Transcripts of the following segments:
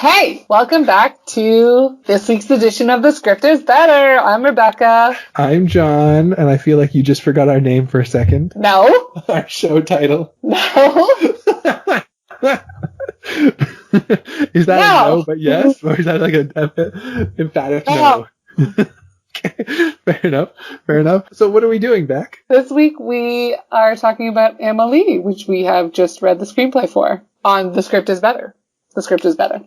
Hey, welcome back to this week's edition of The Script is Better. I'm Rebecca. I'm John, and I feel like you just forgot our name for a second. No. Our show title. No. Is that a no, but yes? Or is that like an emphatic no? Okay. Fair enough. So what are we doing, Beck? This week we are talking about Amelie, which we have just read the screenplay for on The Script is Better. The Script is Better.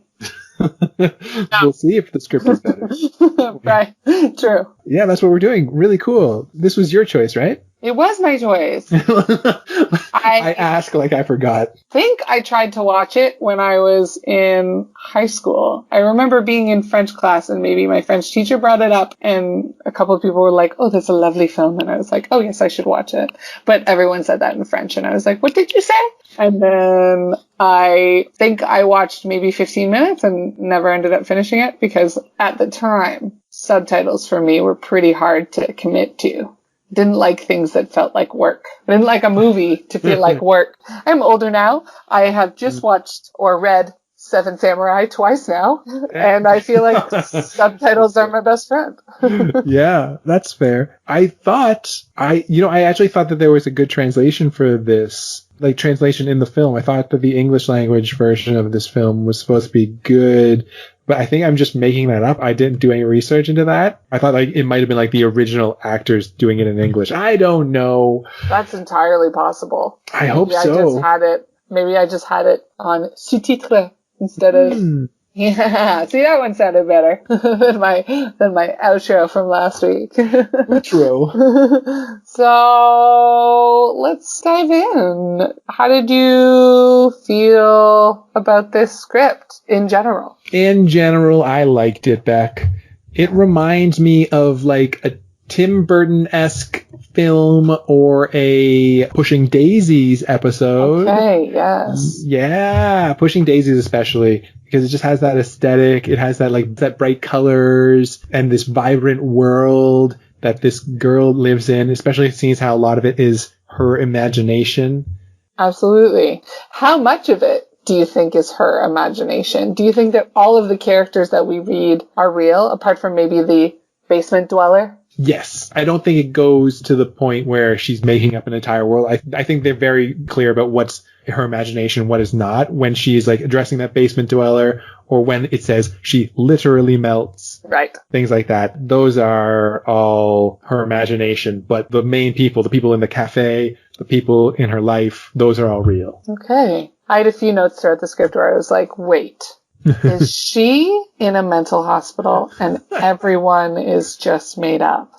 We'll see if the script is better. Right. True. Yeah, that's what we're doing. Really cool. This was your choice, right? It was my choice. I ask like I forgot. I think I tried to watch it when I was in high school. I remember being in French class and maybe my French teacher brought it up and a couple of people were like, oh, that's a lovely film. And I was like, oh, yes, I should watch it. But everyone said that in French. And I was like, what did you say? And then I think I watched maybe 15 minutes and never ended up finishing it because at the time, subtitles for me were pretty hard to commit to. Didn't like things that felt like work. I didn't like a movie to feel like work. I'm older now. I have just watched or read Seven Samurai twice now, and I feel like subtitles are my best friend. Yeah, that's fair. I actually thought that there was a good translation for this, like translation in the film. I thought that the English language version of this film was supposed to be good, but I think I'm just making that up. I didn't do any research into that. I thought like it might have been like the original actors doing it in English. I don't know. That's entirely possible. I hope so. Maybe I just had it on sous-titres instead of... Yeah, see, that one sounded better than my outro from last week. True. So let's dive in. How did you feel about this script in general? In general, I liked it, Beck. It reminds me of like a Tim Burton-esque film or a Pushing Daisies episode. Okay, yes. Yeah, Pushing Daisies especially, because it just has that aesthetic. It has that bright colors and this vibrant world that this girl lives in, especially seeing how a lot of it is her imagination. Absolutely. How much of it do you think is her imagination? Do you think that all of the characters that we read are real, apart from maybe the basement dweller? Yes. I don't think it goes to the point where she's making up an entire world. I think they're very clear about what's her imagination, what is not, when she's like addressing that basement dweller, or when it says she literally melts. Right. Things like that. Those are all her imagination. But the main people, the people in the cafe, the people in her life, those are all real. Okay. I had a few notes throughout the script where I was like, wait. Is she in a mental hospital and everyone is just made up?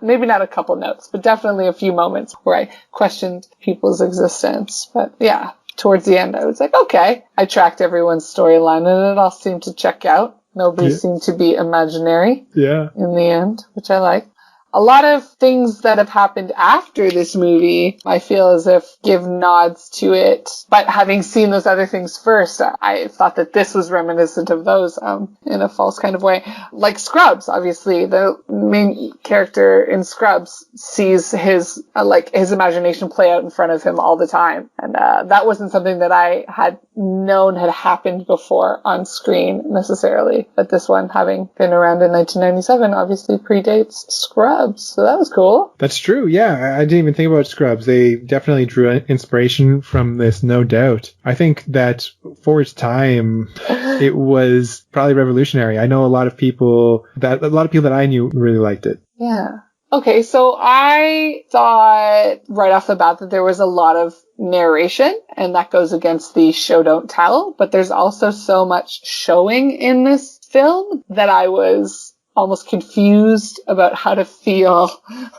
Maybe not a couple notes, but definitely a few moments where I questioned people's existence. But yeah, towards the end, I was like, okay. I tracked everyone's storyline and it all seemed to check out. Nobody seemed to be imaginary in the end, which I like. A lot of things that have happened after this movie, I feel as if give nods to it. But having seen those other things first, I thought that this was reminiscent of those in a false kind of way. Like Scrubs, obviously, the main character in Scrubs sees his imagination play out in front of him all the time. And that wasn't something that I had known had happened before on screen necessarily. But this one, having been around in 1997, obviously predates Scrubs. So that was cool. That's true. Yeah, I didn't even think about Scrubs. They definitely drew inspiration from this, no doubt. I think that for its time, it was probably revolutionary. I know a lot of people that I knew really liked it. Yeah. Okay, so I thought right off the bat that there was a lot of narration, and that goes against the show don't tell, but there's also so much showing in this film that I was almost confused about how to feel,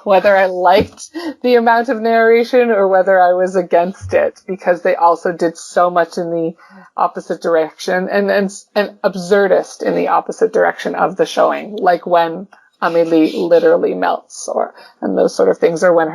whether I liked the amount of narration or whether I was against it, because they also did so much in the opposite direction and absurdist in the opposite direction of the showing, like when Amelie literally melts, and those sort of things, or when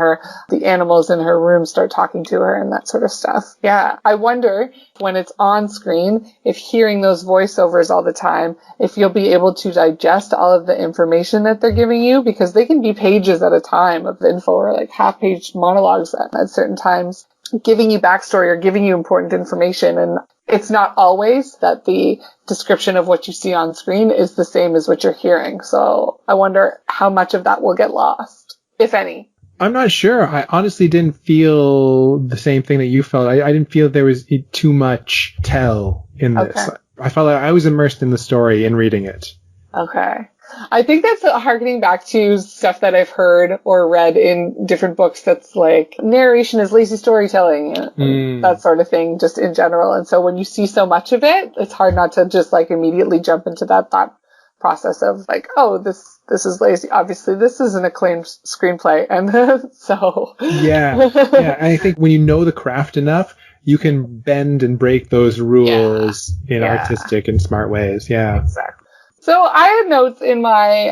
the animals in her room start talking to her and that sort of stuff. Yeah, I wonder when it's on screen, if hearing those voiceovers all the time, if you'll be able to digest all of the information that they're giving you, because they can be pages at a time of info or like half-page monologues at certain times, giving you backstory or giving you important information. And it's not always that the description of what you see on screen is the same as what you're hearing. So I wonder how much of that will get lost, if any. I'm not sure. I honestly didn't feel the same thing that you felt. I didn't feel there was too much tell in this. Okay. I felt like I was immersed in the story in reading it. Okay. I think that's harkening back to stuff that I've heard or read in different books that's like narration is lazy storytelling and that sort of thing just in general. And so when you see so much of it, it's hard not to just like immediately jump into that thought process of like, oh, this is lazy. Obviously, this is an acclaimed screenplay. And so. Yeah. And I think when you know the craft enough, you can bend and break those rules in artistic and smart ways. Yeah. Exactly. So I had notes in my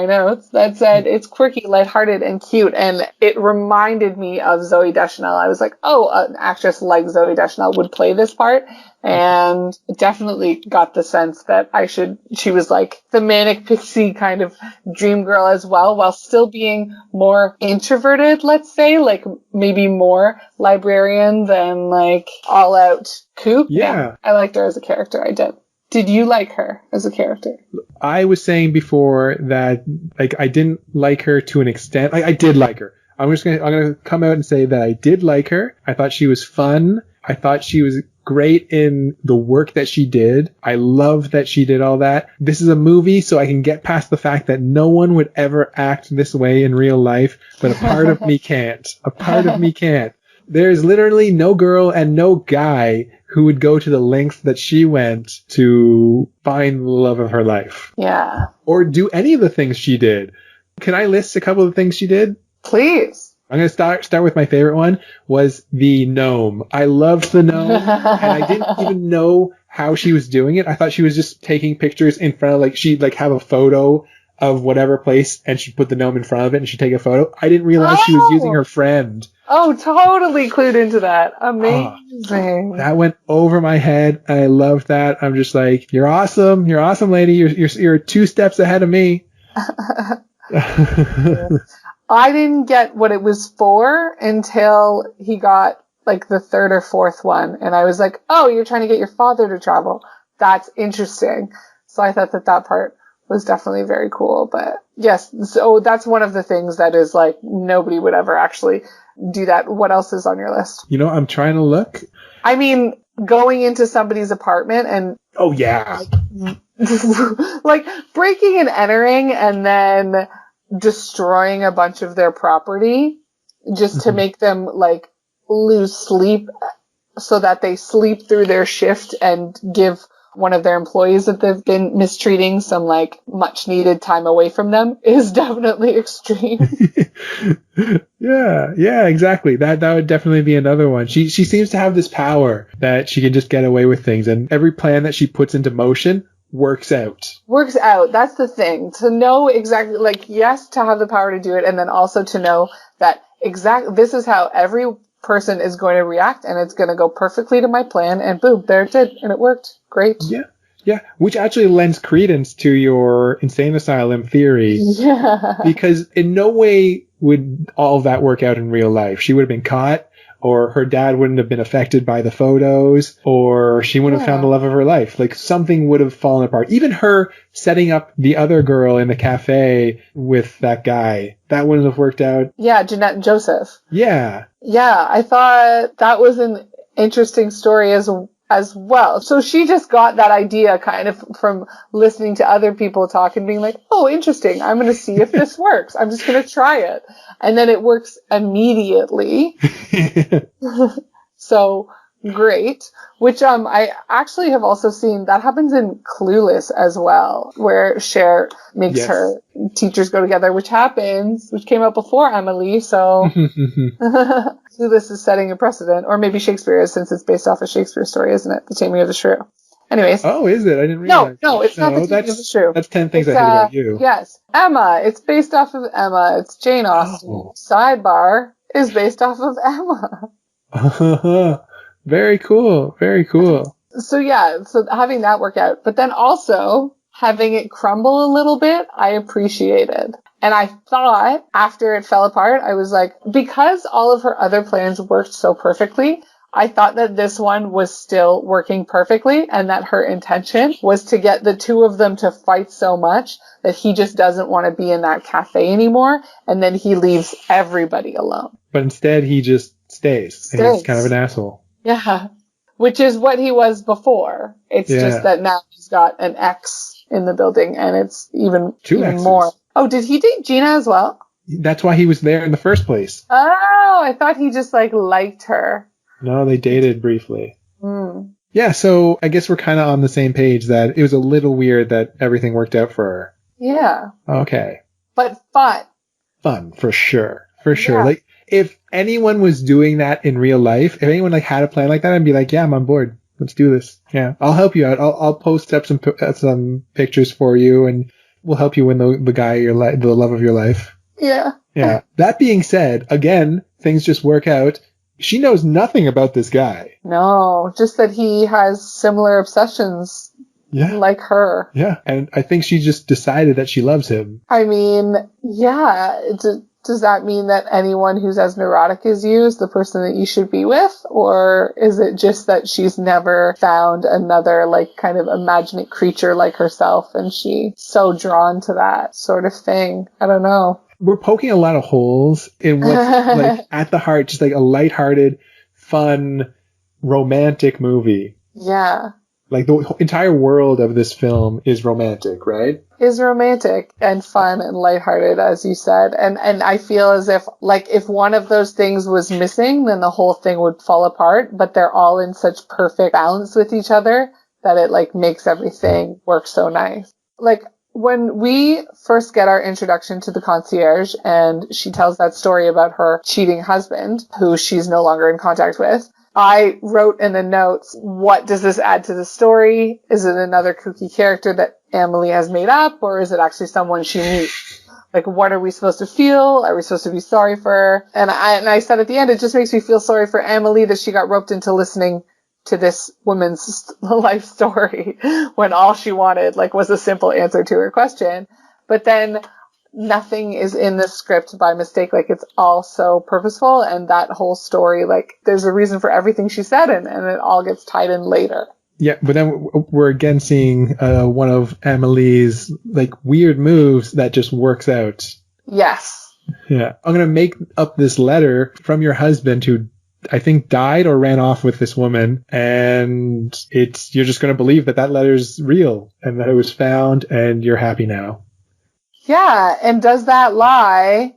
notes that said it's quirky, lighthearted, and cute, and it reminded me of Zooey Deschanel. I was like, oh, an actress like Zooey Deschanel would play this part, and definitely got the sense that she was like the manic pixie kind of dream girl as well, while still being more introverted, let's say, like maybe more librarian than like all out kook. Yeah. I liked her as a character. I did. Did you like her as a character? I was saying before that like I didn't like her to an extent. I did like her. I'm gonna come out and say that I did like her. I thought she was fun. I thought she was great in the work that she did. I love that she did all that. This is a movie, so I can get past the fact that no one would ever act this way in real life, but a part of me can't. A part of me can't. There's literally no girl and no guy who would go to the lengths that she went to find the love of her life. Yeah. Or do any of the things she did. Can I list a couple of the things she did? Please. I'm going to start with my favorite one, was the gnome. I loved the gnome, and I didn't even know how she was doing it. I thought she was just taking pictures in front of, like, she'd, like, have a photo of whatever place, and she'd put the gnome in front of it, and she'd take a photo. I didn't realize she was using her friend. Oh, totally clued into that. Amazing. That went over my head. I loved that. I'm just like, you're awesome. You're awesome, lady. You're 2 steps ahead of me. I didn't get what it was for until he got like the 3rd or 4th one. And I was like, oh, you're trying to get your father to travel. That's interesting. So I thought that part was definitely very cool. But yes, so that's one of the things that is like nobody would ever actually do that. What else is on your list? You know, I'm trying to look. I mean, going into somebody's apartment and oh yeah, like breaking and entering and then destroying a bunch of their property just to make them like lose sleep so that they sleep through their shift and give one of their employees that they've been mistreating some like much needed time away from them is definitely extreme. Yeah, exactly. That would definitely be another one. She seems to have this power that she can just get away with things, and every plan that she puts into motion works out. That's the thing. To know exactly, like, yes, to have the power to do it, and then also to know that this is how every person is going to react, and it's going to go perfectly to my plan, and boom, there it did, and it worked. Great. Yeah, which actually lends credence to your insane asylum theory. Yeah. Because in no way would all of that work out in real life. She would have been caught, or her dad wouldn't have been affected by the photos, or she wouldn't have found the love of her life. Like, something would have fallen apart. Even her setting up the other girl in the cafe with that guy, that wouldn't have worked out. Yeah, Jeanette and Joseph. Yeah. Yeah, I thought that was an interesting story as well. So she just got that idea kind of from listening to other people talk and being like, oh, interesting. I'm going to see if this works. I'm just going to try it. And then it works immediately. So great. Which I actually have also seen that happens in Clueless as well, where Cher makes her teachers go together, which came out before Amelie. So Clueless is setting a precedent, or maybe Shakespeare is, since it's based off a Shakespeare story, isn't it? The Taming of the Shrew. Anyways. Oh, is it? I didn't realize. No, it's not the Taming of the Shrew. That's 10 things I hate about you. Yes. Emma. It's based off of Emma. It's Jane Austen. Oh. Sidebar is based off of Emma. Very cool. Very cool. So yeah, so having that work out, but then also having it crumble a little bit, I appreciated. And I thought after it fell apart, I was like, because all of her other plans worked so perfectly, I thought that this one was still working perfectly and that her intention was to get the two of them to fight so much that he just doesn't want to be in that cafe anymore, and then he leaves everybody alone. But instead, he just stays. And he's kind of an asshole. Yeah. Which is what he was before. It's just that now he's got an ex in the building, and it's even more. Oh, did he date Gina as well? That's why he was there in the first place. Oh, I thought he just liked her. No, they dated briefly. Yeah, so I guess we're kind of on the same page that it was a little weird that everything worked out for her. Yeah. Okay. But fun. Fun, for sure. For sure. Yeah. If anyone was doing that in real life, if anyone had a plan like that, I'd be like, yeah, I'm on board. Let's do this. Yeah, I'll help you out. I'll post up some pictures for you, and we'll help you win the guy the love of your life. Yeah. Yeah. That being said, again, things just work out. She knows nothing about this guy. No, just that he has similar obsessions like her. Yeah, and I think she just decided that she loves him. I mean, yeah. Does that mean that anyone who's as neurotic as you is the person that you should be with? Or is it just that she's never found another kind of imaginate creature like herself and she's so drawn to that sort of thing? I don't know. We're poking a lot of holes in what's at the heart, just a lighthearted, fun, romantic movie. Yeah. The entire world of this film is romantic, right? Is romantic and fun and lighthearted, as you said. And I feel as if one of those things was missing, then the whole thing would fall apart. But they're all in such perfect balance with each other that it makes everything work so nice. When we first get our introduction to the concierge and she tells that story about her cheating husband, who she's no longer in contact with, I wrote in the notes, what does this add to the story? Is it another kooky character that Amelie has made up, or is it actually someone she meets? What are we supposed to feel? Are we supposed to be sorry for her? And I said at the end, it just makes me feel sorry for Amelie that she got roped into listening to this woman's life story when all she wanted was a simple answer to her question. But then nothing is in the script by mistake. It's all so purposeful, and that whole story, there's a reason for everything she said, and it all gets tied in later. Yeah, but then we're again seeing one of Amelie's weird moves that just works out. Yes. Yeah. I'm going to make up this letter from your husband who I think died or ran off with this woman, and you're just going to believe that letter's real and that it was found, and you're happy now. Yeah, and does that lie,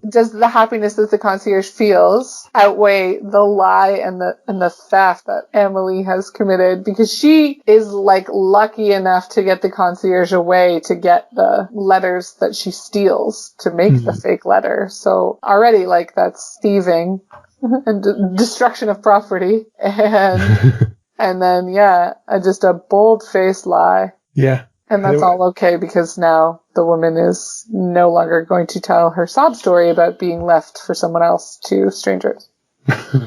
does the happiness that the concierge feels outweigh the lie and the theft that Amelie has committed? Because she is lucky enough to get the concierge away to get the letters that she steals to make the fake letter. So already that's thieving and destruction of property, and and then just a bold-faced lie. Yeah. And that's all okay because now the woman is no longer going to tell her sob story about being left for someone else to strangers.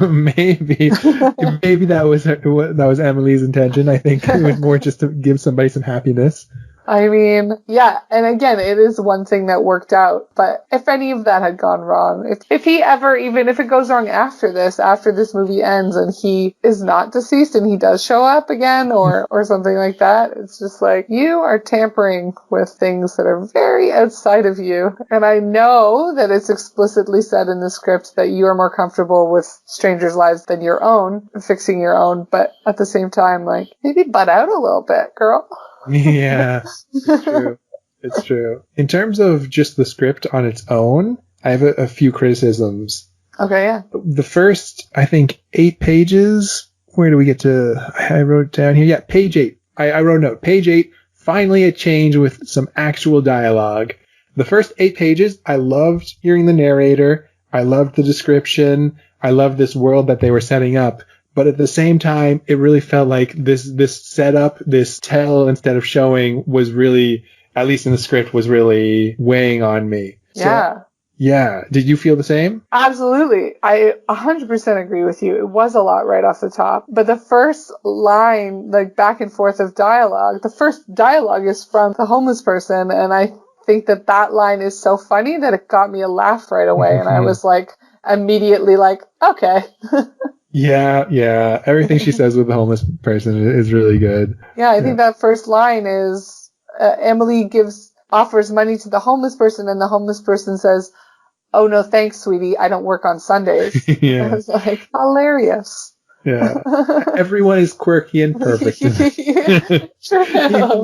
Maybe that was Amelie's intention. I think it was more just to give somebody some happiness. I mean, yeah, and again, it is one thing that worked out, but if any of that had gone wrong, if he ever, even if it goes wrong after this movie ends and he is not deceased and he does show up again or something like that, it's just you are tampering with things that are very outside of you. And I know that it's explicitly said in the script that you are more comfortable with strangers' lives than your own, fixing your own, but at the same time, maybe butt out a little bit, girl. Yeah, it's true. It's true. In terms of just the script on its own, I have a few criticisms. Okay, yeah. The first, I think, 8 pages. Where do we get to? I wrote it down here. Yeah, page 8. I wrote a note. Page 8, finally a change with some actual dialogue. The first 8 pages, I loved hearing the narrator. I loved the description. I loved this world that they were setting up. But at the same time, it really felt like this setup, this tell instead of showing was really, at least in the script, was really weighing on me. Yeah. Yeah. Did you feel the same? Absolutely. I 100% agree with you. It was a lot right off the top. But the first line, back and forth of dialogue, the first dialogue is from the homeless person. And I think that line is so funny that it got me a laugh right away. And I was immediately okay. Yeah. Everything she says with the homeless person is really good. Yeah, I think that first line is Amelie offers money to the homeless person, and the homeless person says, "Oh no, thanks, sweetie. I don't work on Sundays." I Yeah. was like, hilarious. Yeah. Everyone is quirky and perfect. True. Even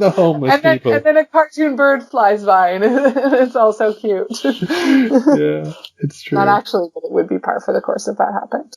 the homeless people. And then a cartoon bird flies by, and it's all so cute. Yeah, it's true. Not actually, but it would be par for the course if that happened.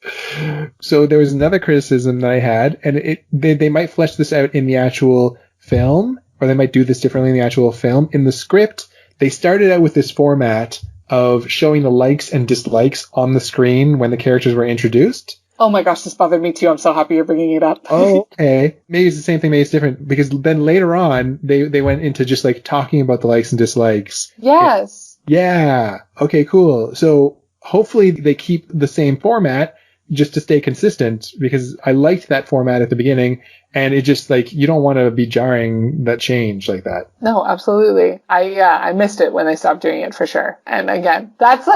So there was another criticism that I had, and they might flesh this out in the actual film, or they might do this differently in the actual film. In the script, they started out with this format of showing the likes and dislikes on the screen when the characters were introduced. Oh my gosh, this bothered me too. I'm so happy you're bringing it up. Oh, okay. Maybe it's the same thing, maybe it's different. Because then later on, they went into just like talking about the likes and dislikes. Yes. Yeah. Okay, cool. So hopefully they keep the same format just to stay consistent, because I liked that format at the beginning, and it just like, you don't want to be jarring that change like that. No, absolutely. I missed it when they stopped doing it for sure. And again, that's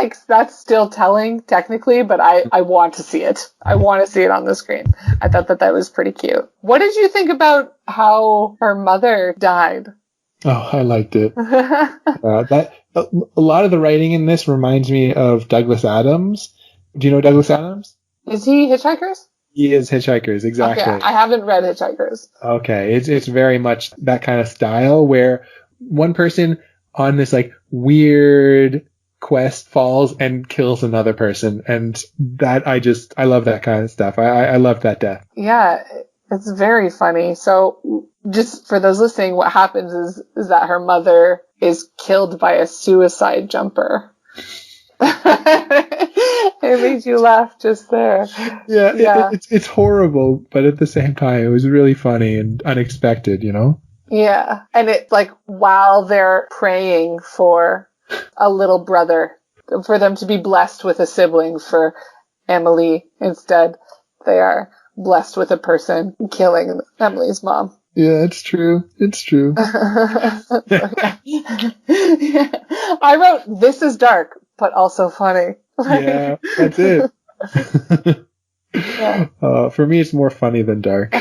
still telling technically, but I want to see it. I want to see it on the screen. I thought that was pretty cute. What did you think about how her mother died? Oh, I liked it. A lot of the writing in this reminds me of Douglas Adams. Do you know Douglas Adams? Is he Hitchhikers? He is Hitchhikers, exactly. Okay, I haven't read Hitchhikers. Okay, it's very much that kind of style where one person on this like weird quest falls and kills another person, and that I love that kind of stuff. I love that death. Yeah, it's very funny. So just for those listening, what happens is that her mother is killed by a suicide jumper. It made you laugh just there. Yeah. It's horrible, but at the same time, it was really funny and unexpected, you know? Yeah. And it's like while they're praying for a little brother, for them to be blessed with a sibling for Amelie, instead, they are blessed with a person killing Emily's mom. Yeah, it's true. It's true. Yeah. I wrote, "This is dark, but also funny." Yeah, that's it. Yeah. For me, it's more funny than dark.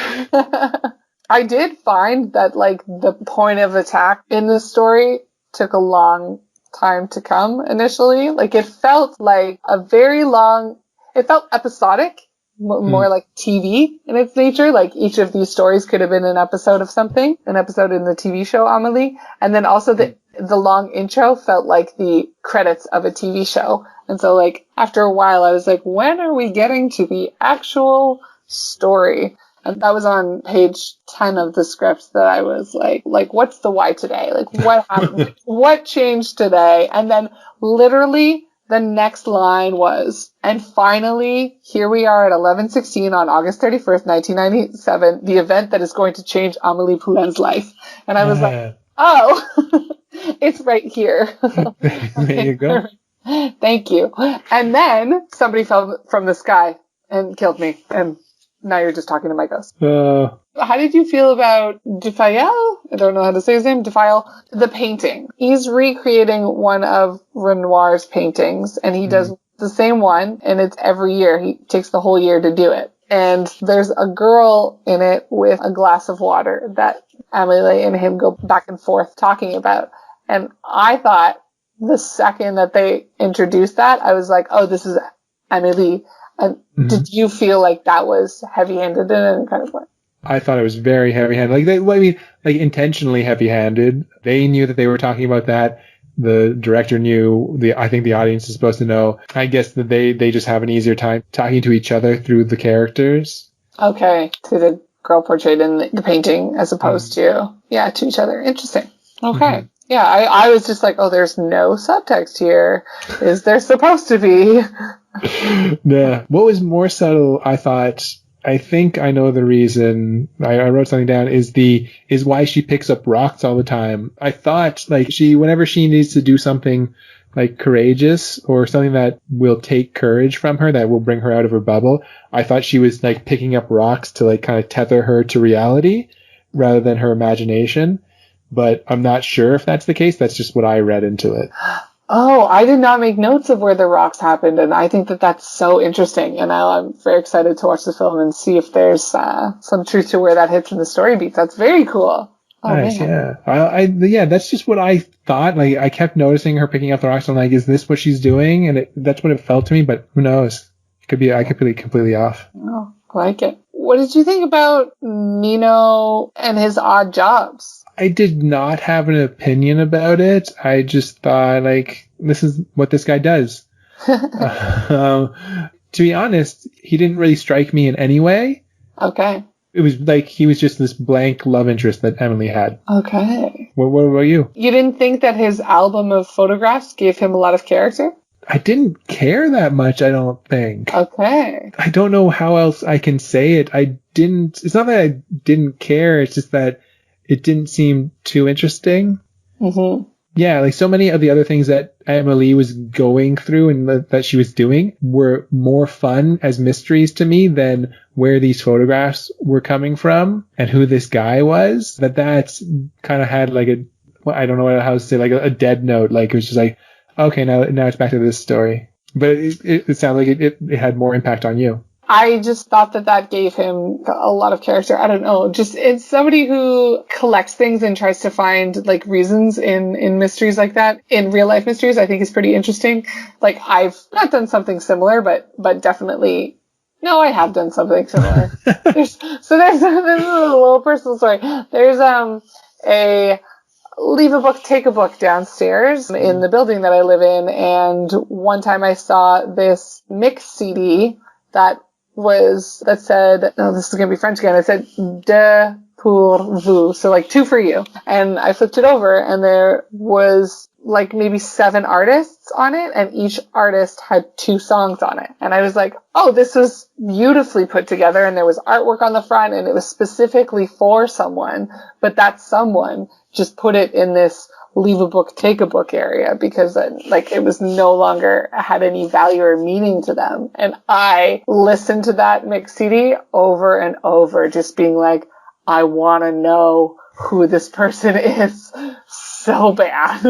I did find that, like, the point of attack in this story took a long time to come initially. Like, it felt like it felt episodic, more like TV in its nature. Like, each of these stories could have been an episode of something, an episode in the TV show Amelie. And then also the long intro felt like the credits of a TV show. And so, like, after a while, I was like, when are we getting to the actual story? And that was on page 10 of the script that I was like, what's the why today? Like, what happened? What changed today? And then literally the next line was, and finally, here we are at 11:16 on August 31st, 1997, the event that is going to change Amélie Poulin's life. And I was like, oh, it's right here. There you go. Thank you. And then somebody fell from the sky and killed me. And now you're just talking to my ghost. How did you feel about Dufayel? I don't know how to say his name. Dufayel. The painting. He's recreating one of Renoir's paintings, and he does the same one, and it's every year. He takes the whole year to do it. And there's a girl in it with a glass of water that Amélie and him go back and forth talking about. And I thought the second that they introduced that, I was like, oh, this is Amélie. And did you feel like that was heavy-handed in any kind of way? I thought it was very heavy-handed. Like intentionally heavy-handed. They knew that they were talking about that. The director knew. I think the audience is supposed to know. I guess that they just have an easier time talking to each other through the characters. Okay, to the girl portrayed in the painting as opposed to each other. Interesting. Okay. Yeah, I was just like, oh, there's no subtext here. Is there supposed to be? Yeah. What was more subtle, I think I know the reason. I wrote something down, is why she picks up rocks all the time. I thought, like, whenever she needs to do something like courageous or something that will take courage from her, that will bring her out of her bubble, I thought she was like picking up rocks to like kind of tether her to reality rather than her imagination. But I'm not sure if that's the case. That's just what I read into it. Oh, I did not make notes of where the rocks happened, and I think that that's so interesting. And I'm very excited to watch the film and see if there's some truth to where that hits in the story beats. That's very cool. Oh, Nice, man. yeah. Yeah, that's just what I thought. Like, I kept noticing her picking up the rocks. I'm like, is this what she's doing? And that's what it felt to me, but who knows? I could be completely off. Oh, I like it. What did you think about Nino and his odd jobs? I did not have an opinion about it. I just thought, like, this is what this guy does. To be honest, he didn't really strike me in any way. Okay. It was like he was just this blank love interest that Amelie had. Okay. What about you? You didn't think that his album of photographs gave him a lot of character? I didn't care that much, I don't think. Okay. I don't know how else I can say it. It's not that I didn't care, it's just that it didn't seem too interesting. Mm-hmm. Yeah, like so many of the other things that Amelie was going through and that she was doing were more fun as mysteries to me than where these photographs were coming from and who this guy was. That's kind of had like I don't know how to say, like a dead note. Like it was just like, okay, now it's back to this story. But it sounded like it had more impact on you. I just thought that gave him a lot of character. I don't know. Just, it's somebody who collects things and tries to find like reasons in mysteries like that. In real life mysteries, I think is pretty interesting. Like, I've not done something similar, but definitely, no, I have done something similar. there's a little personal story. There's a leave a book, take a book downstairs in the building that I live in. And one time I saw this mix CD that said, oh, this is going to be French again. It said, de pour vous. So like 2 for you. And I flipped it over and there was like maybe 7 artists on it and each artist had 2 songs on it. And I was like, oh, this was beautifully put together and there was artwork on the front and it was specifically for someone, but that someone just put it in this leave a book, take a book area because like it was no longer had any value or meaning to them. And I listened to that mix CD over and over, just being like, I want to know who this person is so bad.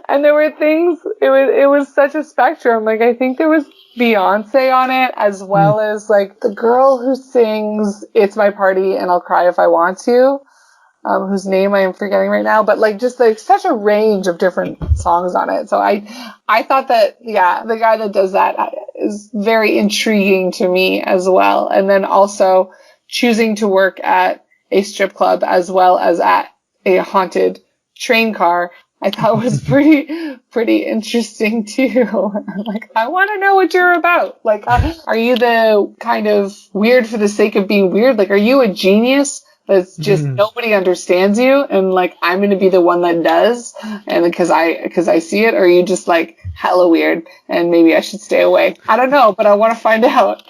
And there were things, it was such a spectrum. Like, I think there was Beyonce on it, as well as like the girl who sings It's My Party and I'll Cry If I Want To. Whose name I am forgetting right now, but like just like such a range of different songs on it. So I thought that, yeah, the guy that does that is very intriguing to me as well. And then also choosing to work at a strip club as well as at a haunted train car, I thought was pretty interesting too. Like, I want to know what you're about. Like, are you the kind of weird for the sake of being weird? Like, are you a genius that's just nobody understands you and like I'm going to be the one that does and because I see it, or are you just like hella weird and maybe I should stay away? I don't know, but I want to find out.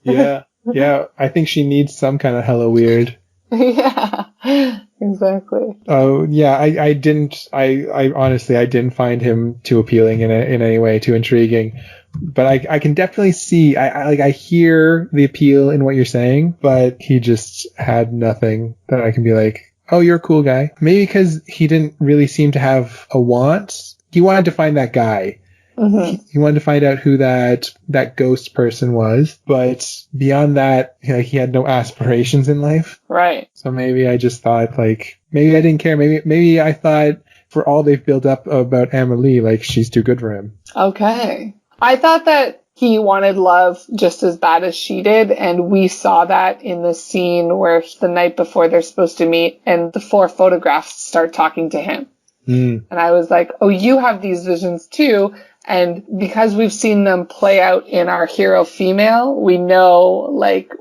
Yeah, I think she needs some kind of hella weird. Yeah, exactly. Oh yeah, I honestly I didn't find him too appealing in any way, too intriguing. But I can definitely see, I hear the appeal in what you're saying, but he just had nothing that I can be like, oh, you're a cool guy. Maybe because he didn't really seem to have a want. He wanted to find that guy. Mm-hmm. He wanted to find out who that ghost person was. But beyond that, he had no aspirations in life. Right. So maybe I just thought, like, maybe I didn't care. Maybe I thought for all they've built up about Amelie, like, she's too good for him. Okay. I thought that he wanted love just as bad as she did, and we saw that in the scene where the night before they're supposed to meet and the 4 photographs start talking to him. And I was like, oh, you have these visions too, and because we've seen them play out in our hero female, we know like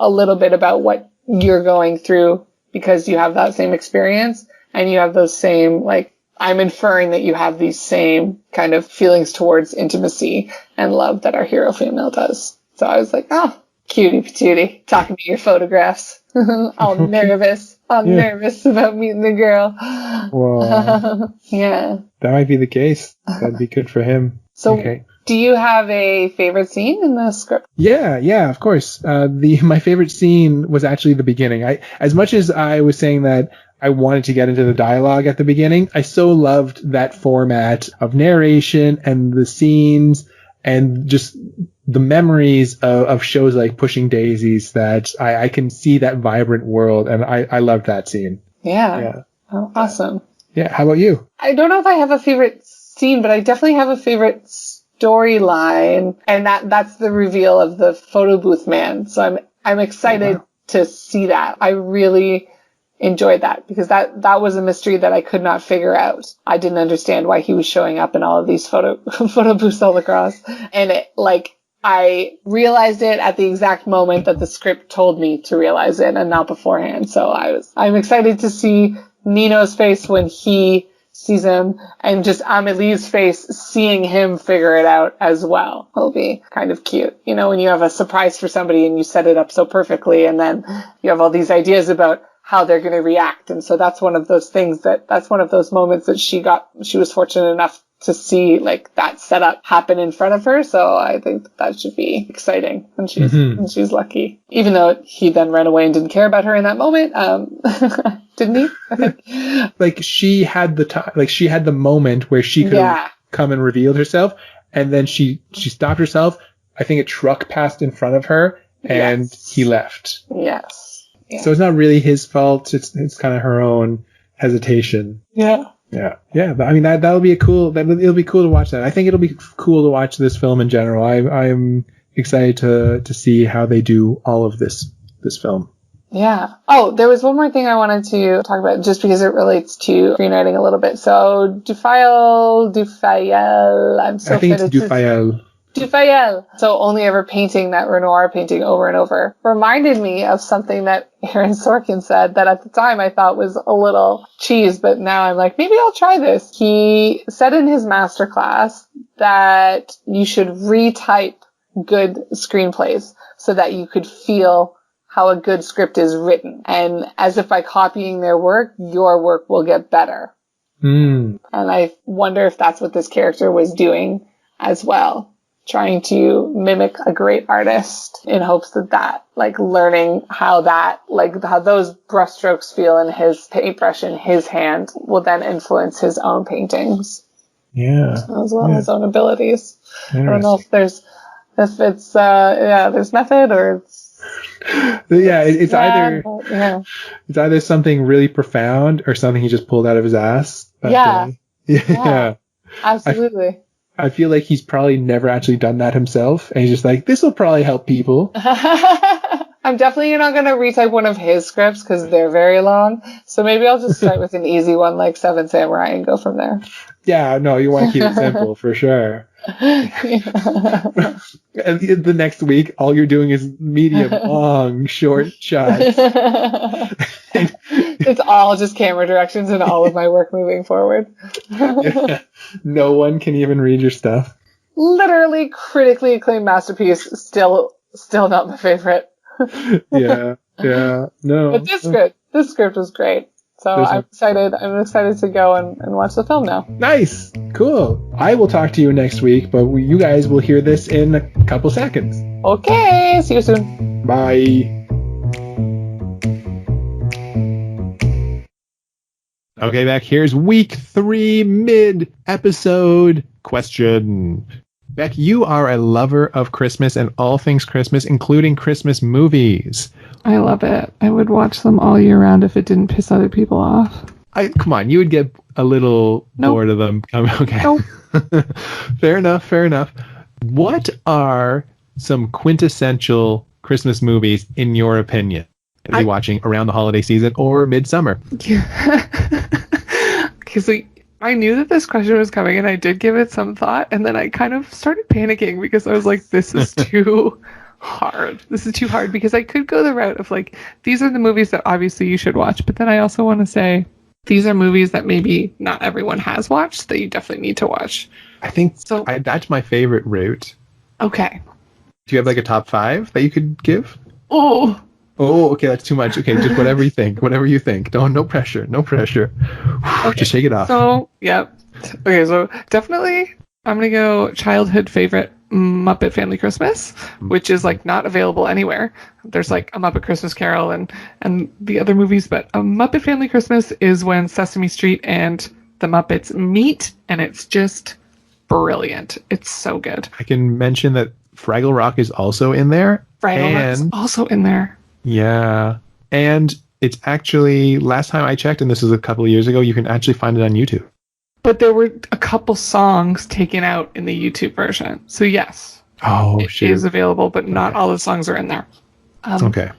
a little bit about what you're going through because you have that same experience and you have those same, like, I'm inferring that you have these same kind of feelings towards intimacy and love that our hero female does. So I was like, oh, cutie patootie, talking to your photographs. All nervous. I'm nervous about meeting the girl. Wow. Yeah. That might be the case. That'd be good for him. So, okay. Do you have a favorite scene in the script? Yeah, of course. My favorite scene was actually the beginning. As much as I was saying that I wanted to get into the dialogue at the beginning. I so loved that format of narration and the scenes and just the memories of shows like Pushing Daisies, that I can see that vibrant world, and I loved that scene. Yeah. Oh, awesome. Yeah. How about you? I don't know if I have a favorite scene, but I definitely have a favorite storyline, and that's the reveal of the photo booth man. So I'm excited to see that. I really enjoyed that because that was a mystery that I could not figure out. I didn't understand why he was showing up in all of these photo booths all across, and I realized it at the exact moment that the script told me to realize it, and not beforehand. So I'm excited to see Nino's face when he sees him, and just Amelie's face seeing him figure it out as well. It'll be kind of cute. You know, when you have a surprise for somebody and you set it up so perfectly, and then you have all these ideas about how they're going to react. And so that's one of those things that's one of those moments that she was fortunate enough to see like that setup happen in front of her. So I think that should be exciting when she's lucky, even though he then ran away and didn't care about her in that moment. Didn't he? Like she had the time, like she had the moment where she could have come and revealed herself, and then she stopped herself. I think a truck passed in front of her and he left. Yes. Yeah. So it's not really his fault. It's kind of her own hesitation. Yeah. Yeah. Yeah. But I mean, it'll be cool to watch that. I think it'll be cool to watch this film in general. I'm excited to see how they do all of this film. Yeah. Oh, there was one more thing I wanted to talk about just because it relates to screenwriting a little bit. So Dufayel, I'm so I think it's Dufayel. Dufayel. So Only Ever Painting, that Renoir painting over and over, reminded me of something that Aaron Sorkin said that at the time I thought was a little cheese, but now I'm like, maybe I'll try this. He said in his masterclass that you should retype good screenplays so that you could feel how a good script is written. And as if by copying their work, your work will get better. And I wonder if that's what this character was doing as well. Trying to mimic a great artist in hopes that like learning how those brushstrokes feel in his paintbrush in his hand will then influence his own paintings. Yeah. As well as his own abilities. I don't know if there's method or it's it's either something really profound or something he just pulled out of his ass. Yeah. Absolutely. I feel like he's probably never actually done that himself, and he's just like, this will probably help people. I'm definitely not going to retype one of his scripts because they're very long, so maybe I'll just start with an easy one like Seven Samurai and go from there. Yeah, no, you want to keep it simple, for sure. And the next week, all you're doing is medium, long, short shots. It's all just camera directions in all of my work moving forward. No one can even read your stuff. Literally critically acclaimed masterpiece, still not my favorite. No. But this script was great. So I'm excited to go and watch the film now. Nice. Cool. I will talk to you next week, but you guys will hear this in a couple seconds. Okay. See you soon. Bye. Okay, Beck, here's week 3 mid-episode question. Beck, you are a lover of Christmas and all things Christmas, including Christmas movies. I love it. I would watch them all year round if it didn't piss other people off. Come on, you would get a little bored of them. Okay. Nope. Fair enough. What are some quintessential Christmas movies, in your opinion? Are you watching around the holiday season or midsummer? Okay, so I knew that this question was coming, and I did give it some thought, and then I kind of started panicking because I was like, this is too hard. This is too hard because I could go the route of like, these are the movies that obviously you should watch, but then I also want to say these are movies that maybe not everyone has watched that you definitely need to watch. I think so. That's my favorite route. Okay. Do you have like a top 5 that you could give? Oh, okay, that's too much. Okay, just whatever you think. No pressure. Okay. Just shake it off. So, yeah. Okay, so definitely I'm going to go childhood favorite Muppet Family Christmas, which is like not available anywhere. There's like a Muppet Christmas Carol and the other movies, but a Muppet Family Christmas is when Sesame Street and the Muppets meet, and it's just brilliant. It's so good. I can mention that Fraggle Rock is also in there. Fraggle Rock is also in there. Yeah. And it's actually, last time I checked, and this was a couple of years ago, you can actually find it on YouTube. But there were a couple songs taken out in the YouTube version. So yes. It is available, but not all the songs are in there. Okay.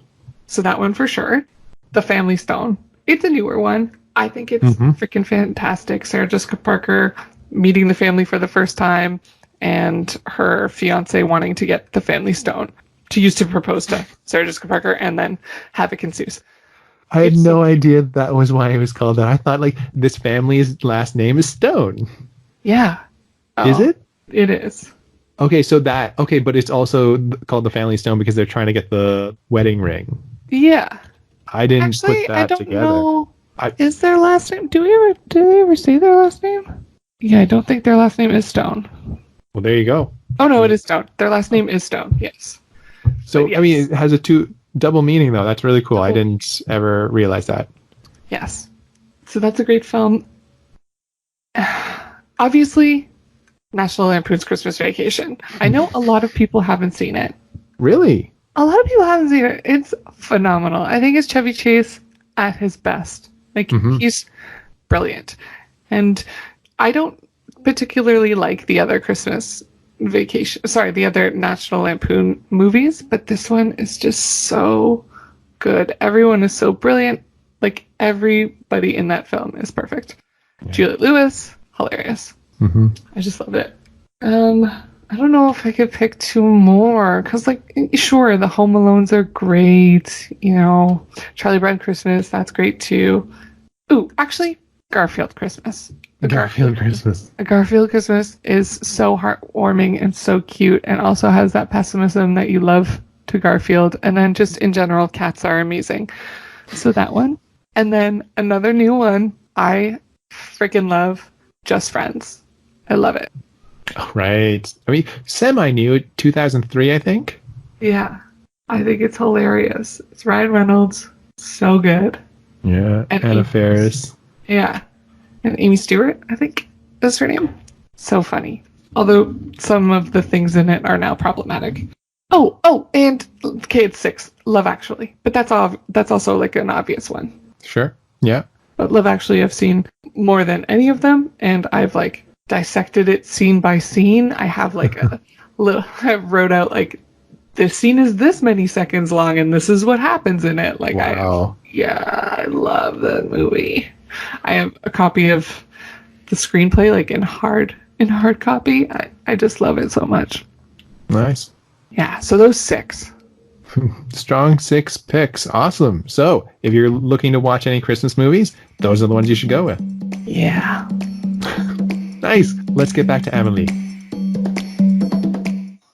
So that one for sure. The Family Stone. It's a newer one. I think it's freaking fantastic. Sarah Jessica Parker meeting the family for the first time and her fiance wanting to get the Family Stone to use to propose to Sarah Jessica Parker, and then havoc ensues. I had no idea that was why it was called that. I thought like this family's last name is Stone. Yeah. Is it? It is. Okay, but it's also called the Family Stone because they're trying to get the wedding ring. Yeah. I didn't put that together. Know. Is their last name? Do they ever say their last name? Yeah, I don't think their last name is Stone. Well, there you go. Oh no, it is Stone. Their last name is Stone. Yes. So yes. I mean, it has a double meaning though. That's really cool. I didn't ever realize that. Yes. So that's a great film. Obviously, National Lampoon's Christmas Vacation. I know a lot of people haven't seen it. Really? A lot of people haven't seen it. It's phenomenal. I think it's Chevy Chase at his best. Like, he's brilliant. And I don't particularly like the other the other National Lampoon movies, but this one is just so good. Everyone is so brilliant. Like, everybody in that film is perfect. Yeah. Juliette Lewis, hilarious. I just loved it. I don't know if I could pick two more, because, like, sure, the Home Alones are great. You know, Charlie Brown Christmas, that's great too. Ooh, actually, Garfield Christmas. A Garfield Christmas is so heartwarming and so cute, and also has that pessimism that you love to Garfield. And then just in general, cats are amazing. So that one. And then another new one I freaking love, Just Friends. I love it. Right. I mean, semi-new, 2003, I think. Yeah. I think it's hilarious. It's Ryan Reynolds. So good. Yeah. And Anna Faris. Yeah. And Amy Stewart, I think is her name. So funny. Although some of the things in it are now problematic. Oh, and okay, it's 6. Love Actually. But that's also like an obvious one. Sure. Yeah. But Love Actually, I've seen more than any of them, and I've like dissected it scene by scene. I have like I wrote out like, this scene is this many seconds long and this is what happens in it. Like, wow. I love that movie. I have a copy of the screenplay, like in hard copy. I just love it so much. Nice. Yeah, so those 6. Strong 6 picks. Awesome. So if you're looking to watch any Christmas movies, those are the ones you should go with. Yeah. Nice. Let's get back to Amelie.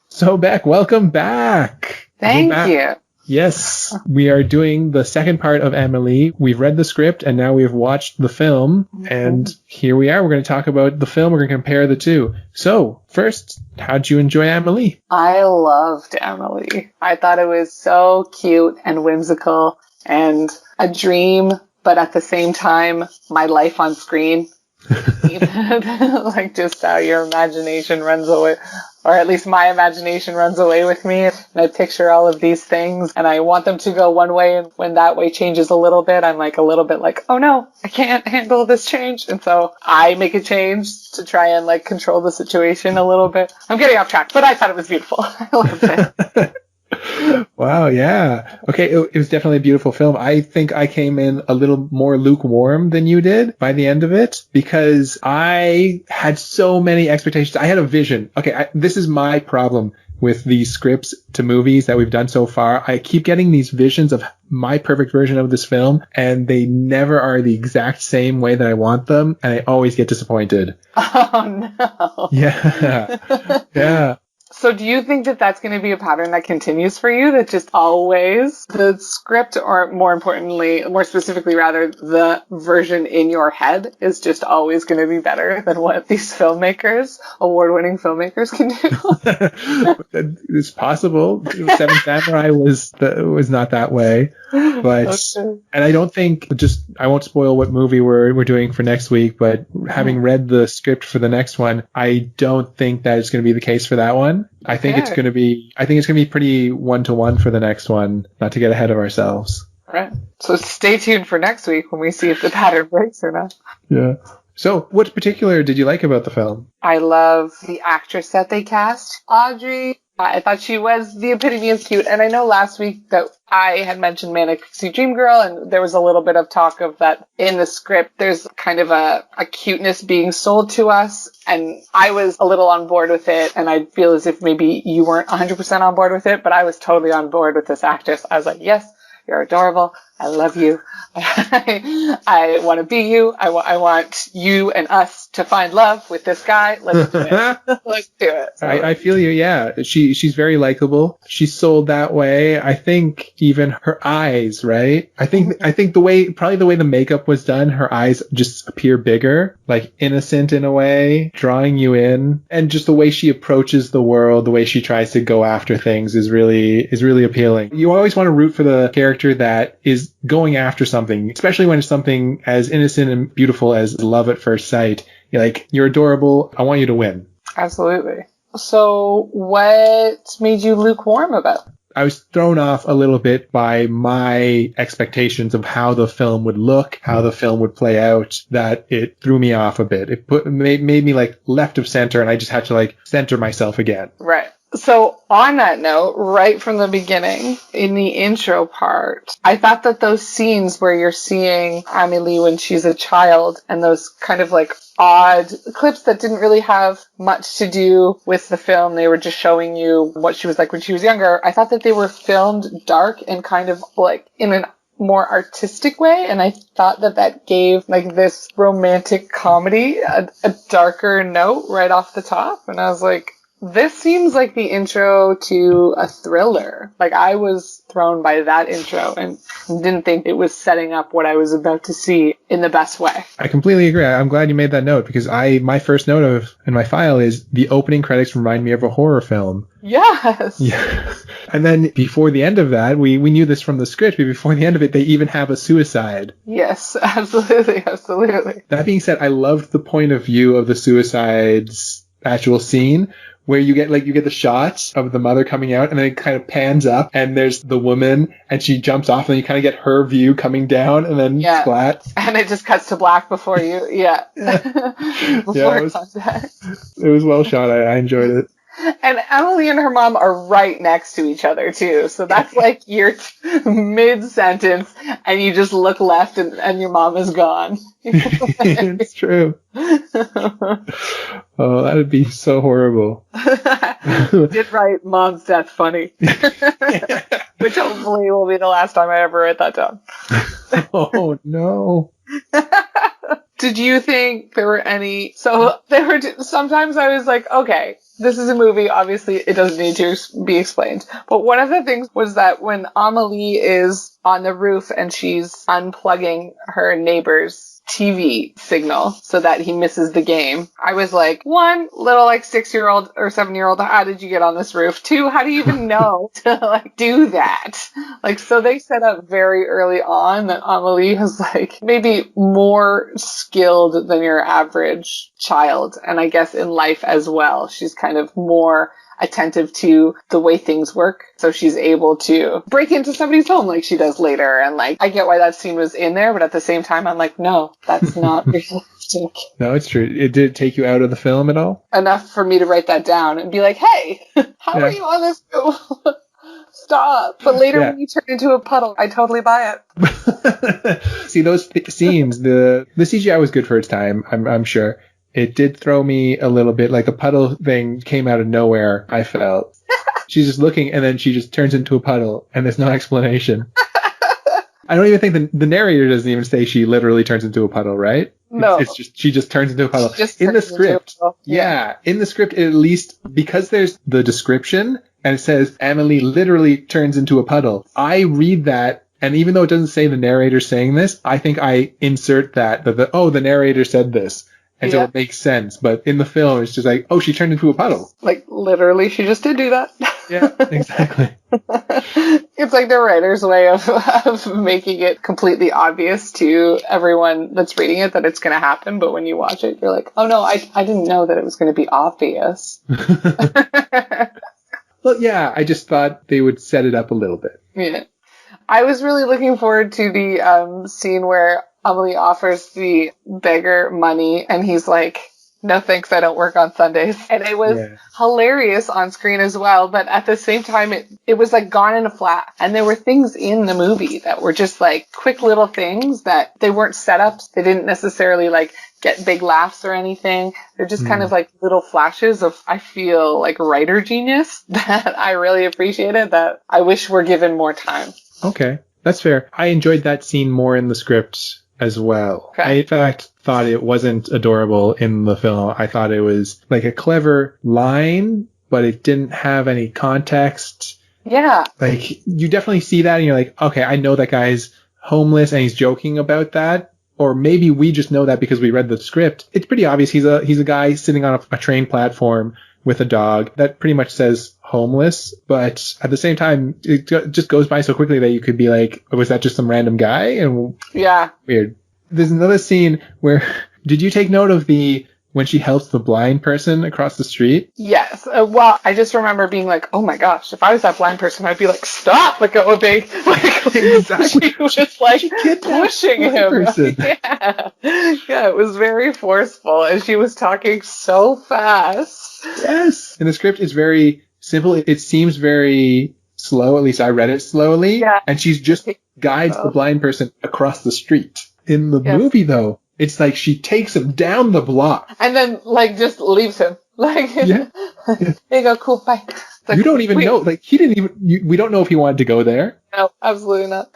So Beck, welcome back. Thank you. Yes, we are doing the second part of Amelie. We've read the script and now we've watched the film. And here we are. We're going to talk about the film. We're going to compare the two. So first, how'd you enjoy Amelie? I loved Amelie. I thought it was so cute and whimsical and a dream, but at the same time, my life on screen. Like just how your imagination runs away, or at least my imagination runs away with me, and I picture all of these things and I want them to go one way, and when that way changes a little bit, I'm like a little bit like, oh no, I can't handle this change, and so I make a change to try and like control the situation a little bit. I'm getting off track, but I thought it was beautiful. I loved it. Wow, yeah. Okay, it was definitely a beautiful film. I think I came in a little more lukewarm than you did by the end of it because I had so many expectations. I had a vision. Okay, this is my problem with these scripts to movies that we've done so far. I keep getting these visions of my perfect version of this film, and they never are the exact same way that I want them, and I always get disappointed. Oh, no. Yeah. Yeah. So do you think that that's going to be a pattern that continues for you? That just always the script, or more importantly, more specifically rather, the version in your head is just always going to be better than what these filmmakers, award-winning filmmakers, can do? It's possible. Seven Samurai was not that way. But, okay. And I don't think, I won't spoil what movie we're doing for next week, but having read the script for the next one, I don't think that it's going to be the case for that one. I think it's going to be pretty 1-to-1 for the next one, not to get ahead of ourselves. Right. So stay tuned for next week when we see if the pattern breaks or not. Yeah. So what particular did you like about the film? I love the actress that they cast, Audrey. I thought she was the epitome of cute. And I know last week that I had mentioned Manic Pixie Dream Girl, and there was a little bit of talk of that in the script. There's kind of a cuteness being sold to us, and I was a little on board with it, and I feel as if maybe you weren't 100% on board with it, but I was totally on board with this actress. I was like, yes, you're adorable. I love you. I want to be you. I want you and us to find love with this guy. Let's do it. Let's do it. So, I feel you. Yeah. She's very likable. She's sold that way. I think even her eyes, right? I think the way the makeup was done, her eyes just appear bigger, like innocent in a way, drawing you in. And just the way she approaches the world, the way she tries to go after things is really appealing. You always want to root for the character that is going after something, especially when it's something as innocent and beautiful as love at first sight. You're like, you're adorable. I want you to win. Absolutely. So what made you lukewarm about it? I was thrown off a little bit by my expectations of how the film would look, how the film would play out, that it threw me off a bit. It made me like left of center, and I just had to like center myself again. Right. So on that note, right from the beginning, in the intro part, I thought that those scenes where you're seeing Amelie when she's a child and those kind of like odd clips that didn't really have much to do with the film, they were just showing you what she was like when she was younger, I thought that they were filmed dark and kind of like in an more artistic way, and I thought that gave like this romantic comedy a darker note right off the top, and I was like, this seems like the intro to a thriller. Like, I was thrown by that intro and didn't think it was setting up what I was about to see in the best way. I completely agree. I'm glad you made that note, because my first note in my file is the opening credits remind me of a horror film. Yes. Yeah. And then before the end of that, we knew this from the script, but before the end of it, they even have a suicide. Yes, absolutely, absolutely. That being said, I loved the point of view of the suicide's actual scene, where you get the shots of the mother coming out, and then it kind of pans up, and there's the woman, and she jumps off, and you kind of get her view coming down, and then splat. And it just cuts to black before you, before contact. It was well shot. I enjoyed it. And Amelie and her mom are right next to each other, too. So that's like you're mid-sentence, and you just look left, and your mom is gone. It's true. Oh, that would be so horrible. Did write mom's death funny. Which hopefully will be the last time I ever write that down. Oh, no. Did you think there were any... So there were... Sometimes I was like, okay, this is a movie. Obviously, it doesn't need to be explained. But one of the things was that when Amelie is on the roof and she's unplugging her neighbor's TV signal so that he misses the game, I was like, one, little like 6-year-old or 7-year-old, how did you get on this roof? Two, how do you even know to like do that? Like, so they set up very early on that Amelie is like maybe more skilled than your average child, and I guess in life as well. She's kind of more attentive to the way things work, so she's able to break into somebody's home like she does later. And like, I get why that scene was in there, but at the same time, I'm like, no, that's not realistic. No, it's true. It did take you out of the film at all? Enough for me to write that down and be like, hey, how are you on this film? Stop. But later when you turn into a puddle, I totally buy it. See, those scenes, the CGI was good for its time, I'm sure. It did throw me a little bit, like the puddle thing came out of nowhere, I felt. She's just looking, and then she just turns into a puddle, and there's no explanation. I don't even think the narrator doesn't even say she literally turns into a puddle, right? No. It's just she just turns into a puddle. Just In the turns into a script, puddle. yeah, in the script, at least because there's the description and it says Amelie literally turns into a puddle. I read that, and even though it doesn't say the narrator saying this, I think I insert that the narrator said this. And so it makes sense. But in the film, it's just like, oh, she turned into a puddle. Like, literally, she just did do that. Yeah, exactly. It's like the writer's way of making it completely obvious to everyone that's reading it that it's going to happen. But when you watch it, you're like, oh, no, I didn't know that it was going to be obvious. Well, yeah, I just thought they would set it up a little bit. Yeah. I was really looking forward to the scene where Amelie offers the beggar money, and he's like, no thanks, I don't work on Sundays. And it was hilarious on screen as well, but at the same time, it was like gone in a flash. And there were things in the movie that were just like quick little things that they weren't setups. They didn't necessarily like get big laughs or anything. They're just kind of like little flashes of, I feel, like writer genius that I really appreciated, that I wish were given more time. Okay, that's fair. I enjoyed that scene more in the script as well. Okay. I, in fact, thought it wasn't adorable in the film. I thought it was like a clever line, but it didn't have any context. Yeah. Like, you definitely see that and you're like, okay, I know that guy's homeless and he's joking about that. Or maybe we just know that because we read the script. It's pretty obvious he's a guy sitting on a train platform with a dog that pretty much says homeless, but at the same time, it just goes by so quickly that you could be like, was that just some random guy? And yeah, weird. There's another scene where, did you take note of when she helps the blind person across the street? Yes. Well, I just remember being like, oh my gosh, if I was that blind person, I'd be like, stop, like it would be. Like, exactly. She was just like pushing him. Yeah. Yeah, it was very forceful, and she was talking so fast. Yes. And the script is very simple. It seems very slow. At least I read it slowly. Yeah. And she's just guides the blind person across the street. In the movie, though, it's like she takes him down the block. And then, like, just leaves him. Like, yeah. There you go, cool, bye. Like, you don't even know. Like, he didn't even, we don't know if he wanted to go there. No, absolutely not.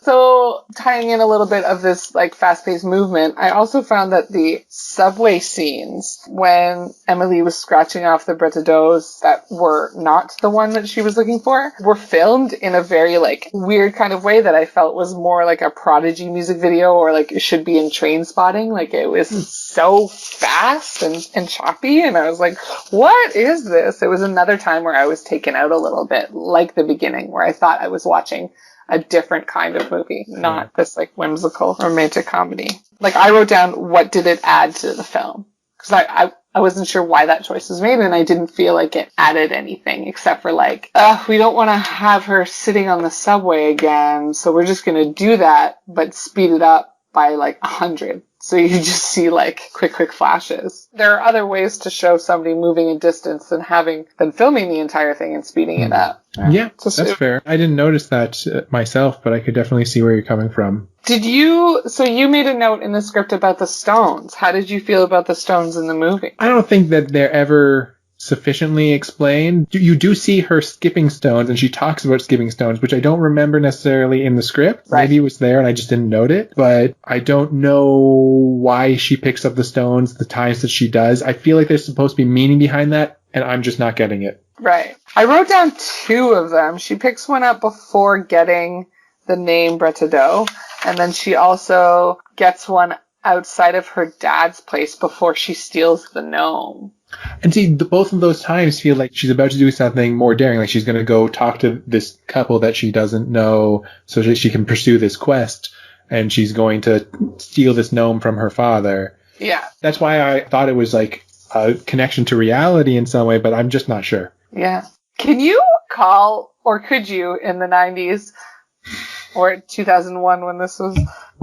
So, tying in a little bit of this, like, fast-paced movement, I also found that the subway scenes, when Amélie was scratching off the bretadeaux that were not the one that she was looking for, were filmed in a very, like, weird kind of way that I felt was more like a Prodigy music video, or, like, it should be in Train Spotting. Like, it was so fast and choppy, and I was like, what is this? It was another time where I was taken out a little bit, like the beginning, where I thought I was watching a different kind of movie, not this like whimsical romantic comedy. Like, I wrote down, what did it add to the film? Because I wasn't sure why that choice was made, and I didn't feel like it added anything except for like, we don't want to have her sitting on the subway again, so we're just going to do that, but speed it up by like 100. So you just see like quick flashes. There are other ways to show somebody moving a distance than filming the entire thing and speeding it up. Yeah, that's fair. I didn't notice that myself, but I could definitely see where you're coming from. So you made a note in the script about the stones. How did you feel about the stones in the movie? I don't think that they're ever sufficiently explained. You do see her skipping stones, and she talks about skipping stones, which I don't remember necessarily in the script. Right. Maybe it was there and I just didn't note it, but I don't know why she picks up the stones the times that she does. I feel like there's supposed to be meaning behind that, and I'm just not getting it. Right. I wrote down 2 of them. She picks one up before getting the name Bretadeaux, and then she also gets one outside of her dad's place before she steals the gnome. And see, both of those times feel like she's about to do something more daring, like she's going to go talk to this couple that she doesn't know so that she can pursue this quest, and she's going to steal this gnome from her father. Yeah. That's why I thought it was like a connection to reality in some way, but I'm just not sure. Yeah. Can you call, or could you in the 90s, or 2001 when this was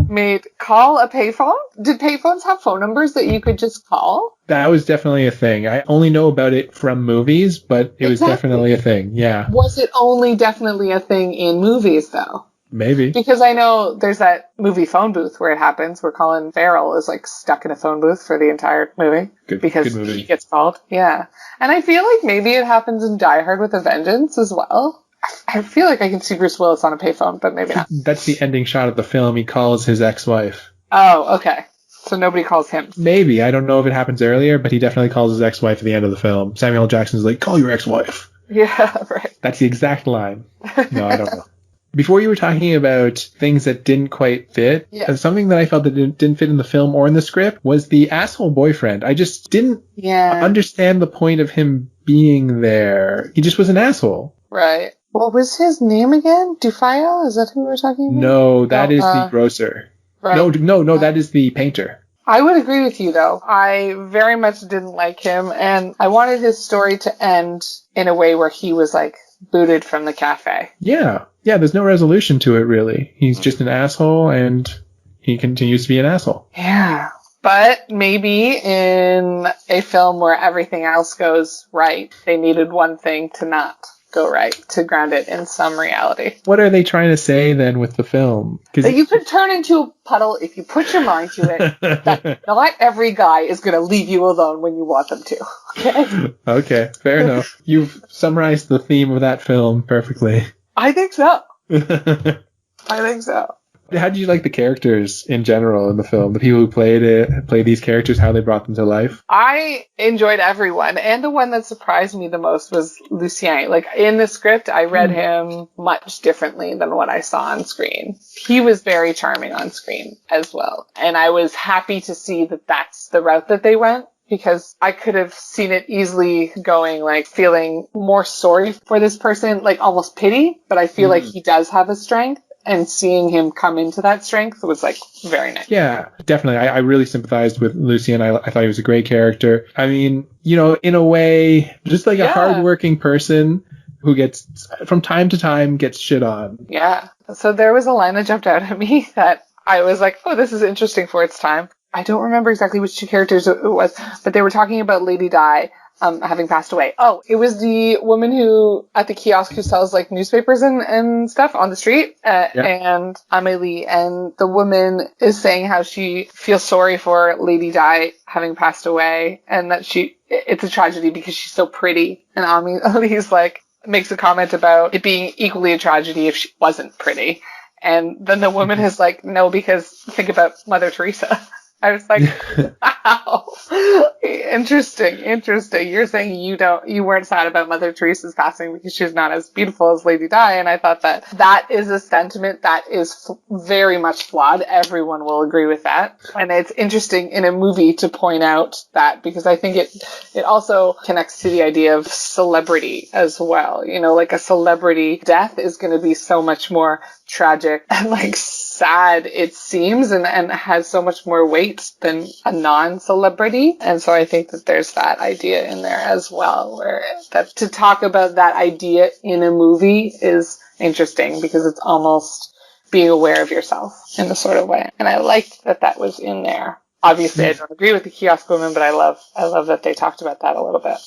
made, call a payphone? Did payphones have phone numbers that you could just call? That was definitely a thing. I only know about it from movies, but it was definitely a thing, yeah. Was it only definitely a thing in movies, though? Maybe. Because I know there's that movie phone booth where it happens, where Colin Farrell is like stuck in a phone booth for the entire movie. Because good movie. He gets called. Yeah. And I feel like maybe it happens in Die Hard with a Vengeance as well. I feel like I can see Bruce Willis on a payphone, but maybe not. That's the ending shot of the film. He calls his ex-wife. Oh, okay. So nobody calls him. Maybe. I don't know if it happens earlier, but he definitely calls his ex-wife at the end of the film. Samuel L. Jackson's like, call your ex-wife. Yeah, right. That's the exact line. No, I don't know. Before you were talking about things that didn't quite fit, something that I felt that didn't fit in the film or in the script was the asshole boyfriend. I just didn't understand the point of him being there. He just was an asshole. Right. What was his name again? Dufile? Is that who we were talking about? No, that is the grocer. Right. No, that is the painter. I would agree with you, though. I very much didn't like him, and I wanted his story to end in a way where he was, like, booted from the cafe. Yeah, there's no resolution to it, really. He's just an asshole, and he continues to be an asshole. Yeah. But maybe in a film where everything else goes right, they needed one thing to not go right, to ground it in some reality. What are they trying to say, then, with the film? That you could turn into a puddle if you put your mind to it. That not every guy is going to leave you alone when you want them to. Okay? Okay, fair enough. You've summarized the theme of that film perfectly. I think so. I think so. How did you like the characters in general in the film? The people who played these characters, how they brought them to life? I enjoyed everyone, and the one that surprised me the most was Lucien. Like, in the script, I read him much differently than what I saw on screen. He was very charming on screen as well, and I was happy to see that that's the route that they went, because I could have seen it easily going, like, feeling more sorry for this person, like, almost pity, but I feel like he does have a strength. And seeing him come into that strength was, like, very nice. Yeah, definitely. I really sympathized with Lucien. I thought he was a great character. I mean, you know, in a way, just like a hardworking person who gets, from time to time, gets shit on. Yeah. So there was a line that jumped out at me that I was like, oh, this is interesting for its time. I don't remember exactly which two characters it was, but they were talking about Lady Di. Having passed away. Oh, it was the woman who, at the kiosk, who sells, like, newspapers and stuff on the street, and Amelie, and the woman is saying how she feels sorry for Lady Di having passed away, and that it's a tragedy because she's so pretty, and Amelie's, like, makes a comment about it being equally a tragedy if she wasn't pretty, and then the woman is like, no, because think about Mother Teresa. I was like, wow, interesting. You're saying you weren't sad about Mother Teresa's passing because she's not as beautiful as Lady Di, and I thought that is a sentiment that is very much flawed. Everyone will agree with that, and it's interesting in a movie to point out that, because I think it also connects to the idea of celebrity as well. You know, like, a celebrity death is going to be so much more tragic and, like, sad, it seems, and has so much more weight than a non-celebrity. And so I think that there's that idea in there as well, where that to talk about that idea in a movie is interesting, because it's almost being aware of yourself in a sort of way. And I liked that was in there. Obviously, I don't agree with the kiosk woman, but I love that they talked about that a little bit.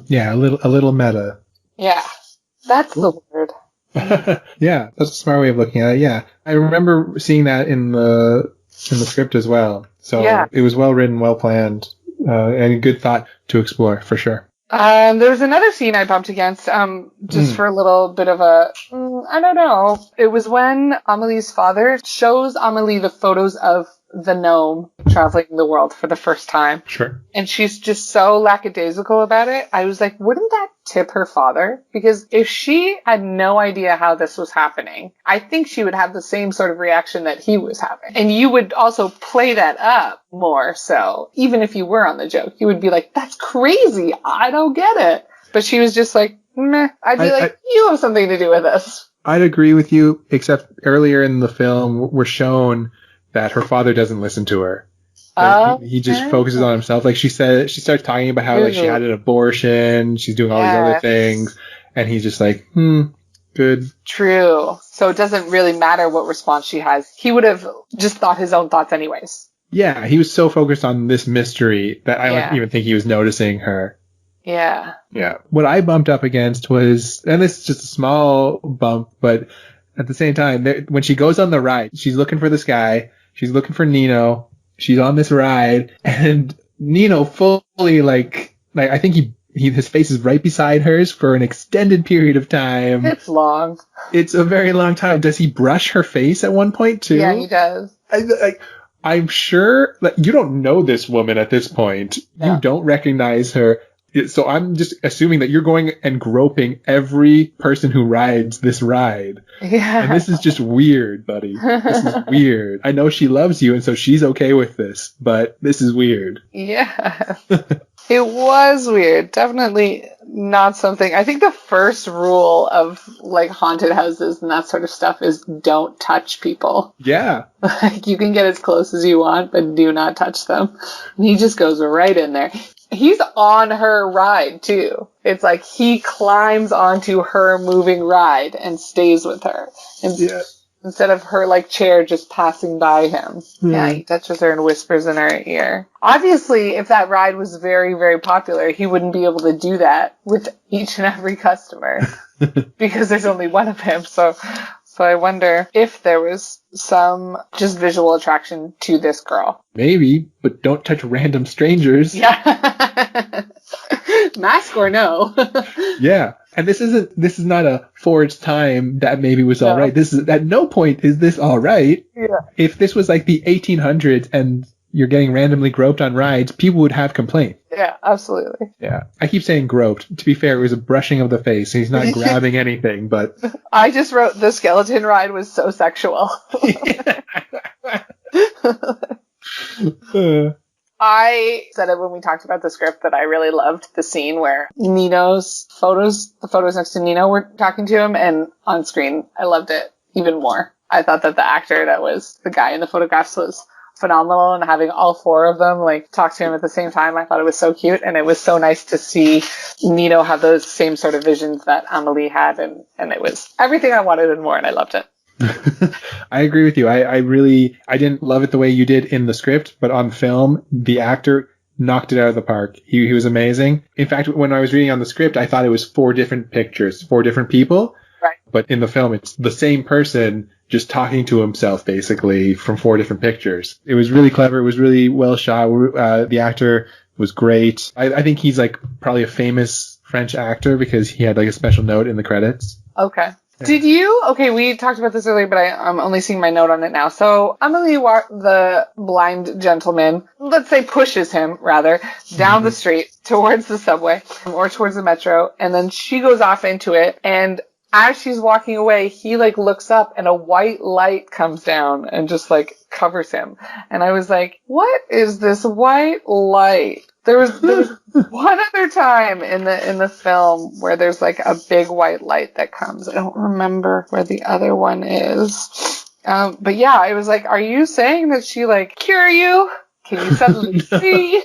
Yeah, a little meta. Yeah, that's the word. Yeah, that's a smart way of looking at it. Yeah, I remember seeing that in the script as well. So it was well written, well planned, and a good thought to explore for sure. There was another scene I bumped against, just for a little bit of a, I don't know. It was when Amelie's father shows Amelie the photos of the gnome traveling the world for the first time. Sure. And she's just so lackadaisical about it. I was like, wouldn't that tip her father? Because if she had no idea how this was happening, I think she would have the same sort of reaction that he was having. And you would also play that up more so. Even if you were on the joke, you would be like, that's crazy. I don't get it. But she was just like, meh. I'd be like, you have something to do with this. I'd agree with you, except earlier in the film, we're shown that her father doesn't listen to her. He just focuses on himself. Like she starts talking about how, like, she had an abortion, she's doing all these other things, and he's just like, good. True. So it doesn't really matter what response she has. He would have just thought his own thoughts anyways. Yeah, he was so focused on this mystery that I don't even think he was noticing her. Yeah. Yeah. What I bumped up against was, and this is just a small bump, but at the same time, when she goes on the ride, she's looking for this guy. She's looking for Nino. She's on this ride, and Nino fully, like I think his face is right beside hers for an extended period of time. It's long. It's a very long time. Does he brush her face at one point too? Yeah, he does. I'm sure that you don't know this woman at this point. Yeah. You don't recognize her. So I'm just assuming that you're going and groping every person who rides this ride. Yeah. And this is just weird, buddy. This is weird. I know she loves you, and so she's okay with this, but this is weird. Yeah. It was weird. Definitely not something. I think the first rule of like haunted houses and that sort of stuff is don't touch people. Yeah. Like you can get as close as you want, but do not touch them. And he just goes right in there. He's on her ride too. It's like he climbs onto her moving ride and stays with her. And instead of her like chair just passing by him. Yeah, he touches her and whispers in her ear. Obviously, if that ride was very, very popular, he wouldn't be able to do that with each and every customer because there's only one of him. So I wonder if there was some just visual attraction to this girl. Maybe, but don't touch random strangers. Yeah. Mask or no. Yeah. And this is not a forged time that maybe was all right. This is at no point is this all right. Yeah. If this was like the 1800s and you're getting randomly groped on rides, people would have complaints. Yeah, absolutely. Yeah. I keep saying groped. To be fair, it was a brushing of the face. He's not grabbing anything, but I just wrote the skeleton ride was so sexual. I said it when we talked about the script that I really loved the scene where Nino's photos, the photos next to Nino were talking to him, and on screen, I loved it even more. I thought that the actor that was the guy in the photographs was phenomenal, and having all four of them like talk to him at the same time, I thought it was so cute, and it was so nice to see Nino have those same sort of visions that Amelie had, and it was everything I wanted and more, and I loved it. I agree with you. I didn't love it the way you did in the script, but on film, the actor knocked it out of the park. He was amazing. In fact, when I was reading on the script, I thought it was 4 different pictures, 4 different people. Right. But in the film, it's the same person just talking to himself, basically, from 4 different pictures. It was really clever. It was really well shot. The actor was great. I think he's like probably a famous French actor because he had like a special note in the credits. Okay. Yeah. We talked about this earlier, but I'm only seeing my note on it now. So Amelie, the blind gentleman, let's say pushes him, rather, down the street towards the subway or towards the metro, and then she goes off into it, and as she's walking away, he like looks up and a white light comes down and just like covers him. And I was like, what is this white light? There was one other time in the film where there's like a big white light that comes. I don't remember where the other one is. But yeah, I was like, are you saying that she like cure you? Can you suddenly see?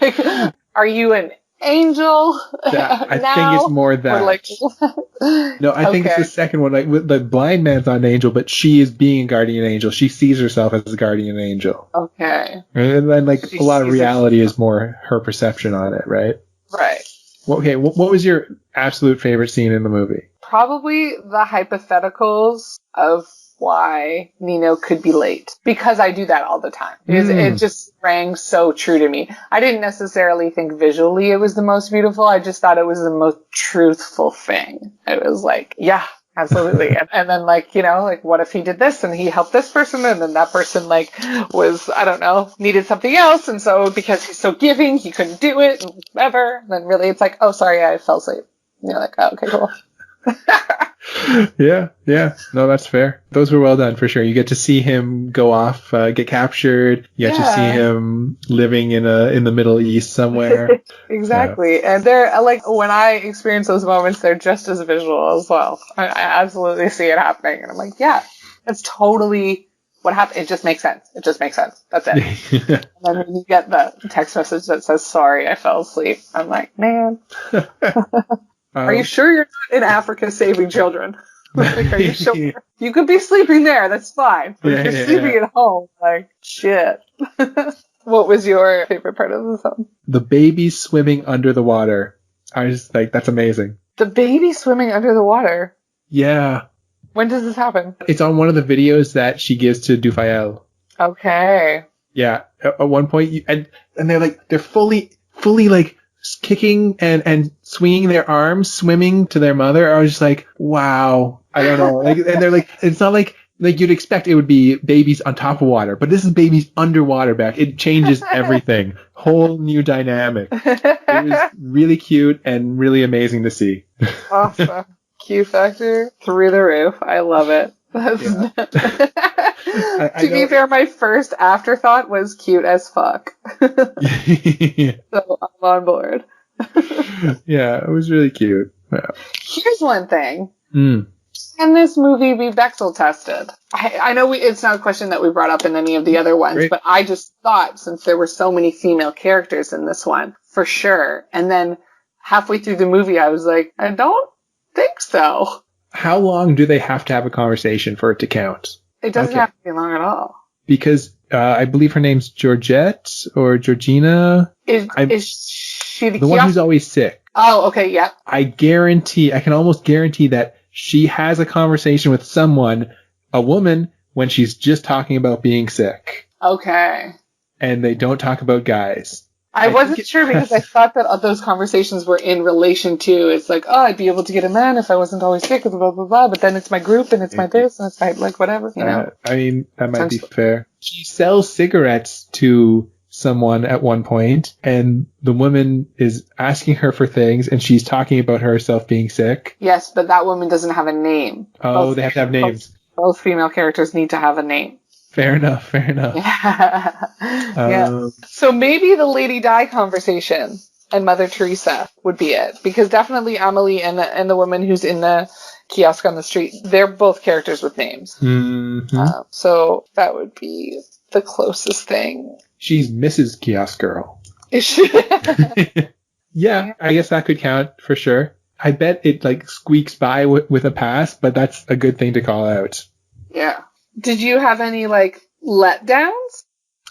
Like, are you an angel? I think it's more that. Like, no, I think it's the second one. Like the blind man's not an angel, but she is being a guardian angel. She sees herself as a guardian angel. Okay. And then like a lot of reality is more her perception on it, right? Right. Well, okay. What was your absolute favorite scene in the movie? Probably the hypotheticals of why Nino could be late, because I do that all the time. It just rang so true to me. I didn't necessarily think visually it was the most beautiful. I just thought it was the most truthful thing. It was like, yeah, absolutely. and then like, you know, like what if he did this and he helped this person and then that person like was, I don't know, needed something else. And so because he's so giving, he couldn't do it and whatever. And then really it's like, oh, sorry, I fell asleep. And you're like, oh, okay, cool. Yeah. No, that's fair. Those were well done for sure. You get to see him go off, get captured. You get to see him living in the Middle East somewhere. Exactly. Yeah. And they're like, when I experience those moments, they're just as visual as well. I absolutely see it happening. And I'm like, yeah, that's totally what happened. It just makes sense. That's it. And then when you get the text message that says, sorry, I fell asleep. I'm like, man. Are you sure you're not in Africa saving children? Like, are you sure? You could be sleeping there. That's fine. But if you're sleeping at home, like, shit. What was your favorite part of the film? The baby swimming under the water. I was like, that's amazing. The baby swimming under the water? Yeah. When does this happen? It's on one of the videos that she gives to Dufayel. Okay. Yeah. At one point, and they're fully like, kicking and swinging their arms, swimming to their mother. I was just like, wow. I don't know. Like, and they're like, it's not like like you'd expect it would be babies on top of water, but this is babies underwater back. It changes everything. Whole new dynamic. It was really cute and really amazing to see. Awesome. Q factor through the roof. I love it. Yeah. To be fair, my first afterthought was cute as fuck. So I'm on board. Yeah, it was really cute. Yeah. Here's one thing. Can this movie be Bechdel tested? I know it's not a question that we brought up in any of the other ones, but I just thought, since there were so many female characters in this one, for sure. And then halfway through the movie, I was like, I don't think so. How long do they have to have a conversation for it to count? It doesn't have to be long at all. Because I believe her name's Georgette or Georgina. Is she the one who's always sick? Oh, okay, yeah. I can almost guarantee that she has a conversation with someone, a woman, when she's just talking about being sick. Okay. And they don't talk about guys. I wasn't sure because I thought that those conversations were in relation to, it's like, oh, I'd be able to get a man if I wasn't always sick, blah, blah, blah, but then it's my group and it's my this and it's my, like, whatever, you know? I mean, that might be fair. She sells cigarettes to someone at one point, and the woman is asking her for things, and she's talking about herself being sick. Yes, but that woman doesn't have a name. Oh, they have to have names. Both female characters need to have a name. Fair enough. Yeah. So maybe the Lady Di conversation and Mother Teresa would be it. Because definitely Amelie and the woman who's in the kiosk on the street, they're both characters with names. Mm-hmm. So that would be the closest thing. She's Mrs. Kiosk Girl. Is she? Yeah, I guess that could count for sure. I bet it like squeaks by with a pass, but that's a good thing to call out. Yeah. Did you have any, like, letdowns?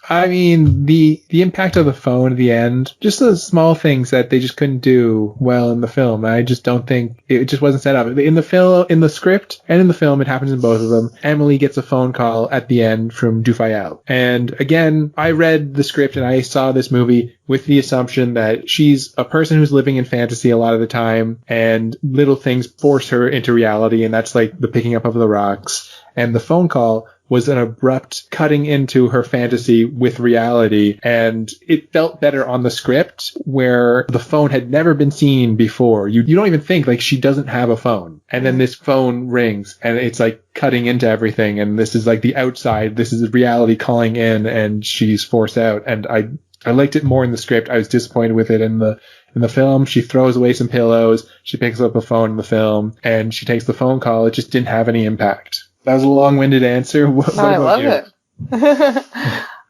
I mean, the impact of the phone at the end, just the small things that they just couldn't do well in the film. I just don't think it just wasn't set up in the script and in the film. It happens in both of them. Amelie gets a phone call at the end from Dufayel. And again, I read the script and I saw this movie with the assumption that she's a person who's living in fantasy a lot of the time and little things force her into reality. And that's like the picking up of the rocks. And the phone call was an abrupt cutting into her fantasy with reality. And it felt better on the script where the phone had never been seen before. You don't even think like she doesn't have a phone. And then this phone rings and it's like cutting into everything. And this is like the outside. This is reality calling in and she's forced out. And I liked it more in the script. I was disappointed with it in the film. She throws away some pillows. She picks up a phone in the film and she takes the phone call. It just didn't have any impact. That was a long-winded answer. What I love it.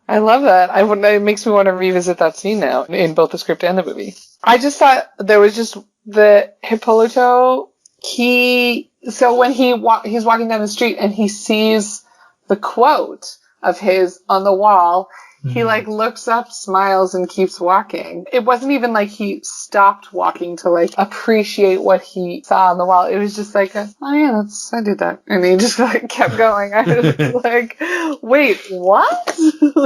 I love that. It makes me want to revisit that scene now in both the script and the movie. I just thought there was just the Hippolyto. So when he's walking down the street and he sees the quote of his on the wall, he like looks up, smiles, and keeps walking. It wasn't even like he stopped walking to like appreciate what he saw on the wall. It was just like, oh yeah, I did that. And he just like kept going. I was like, wait, what?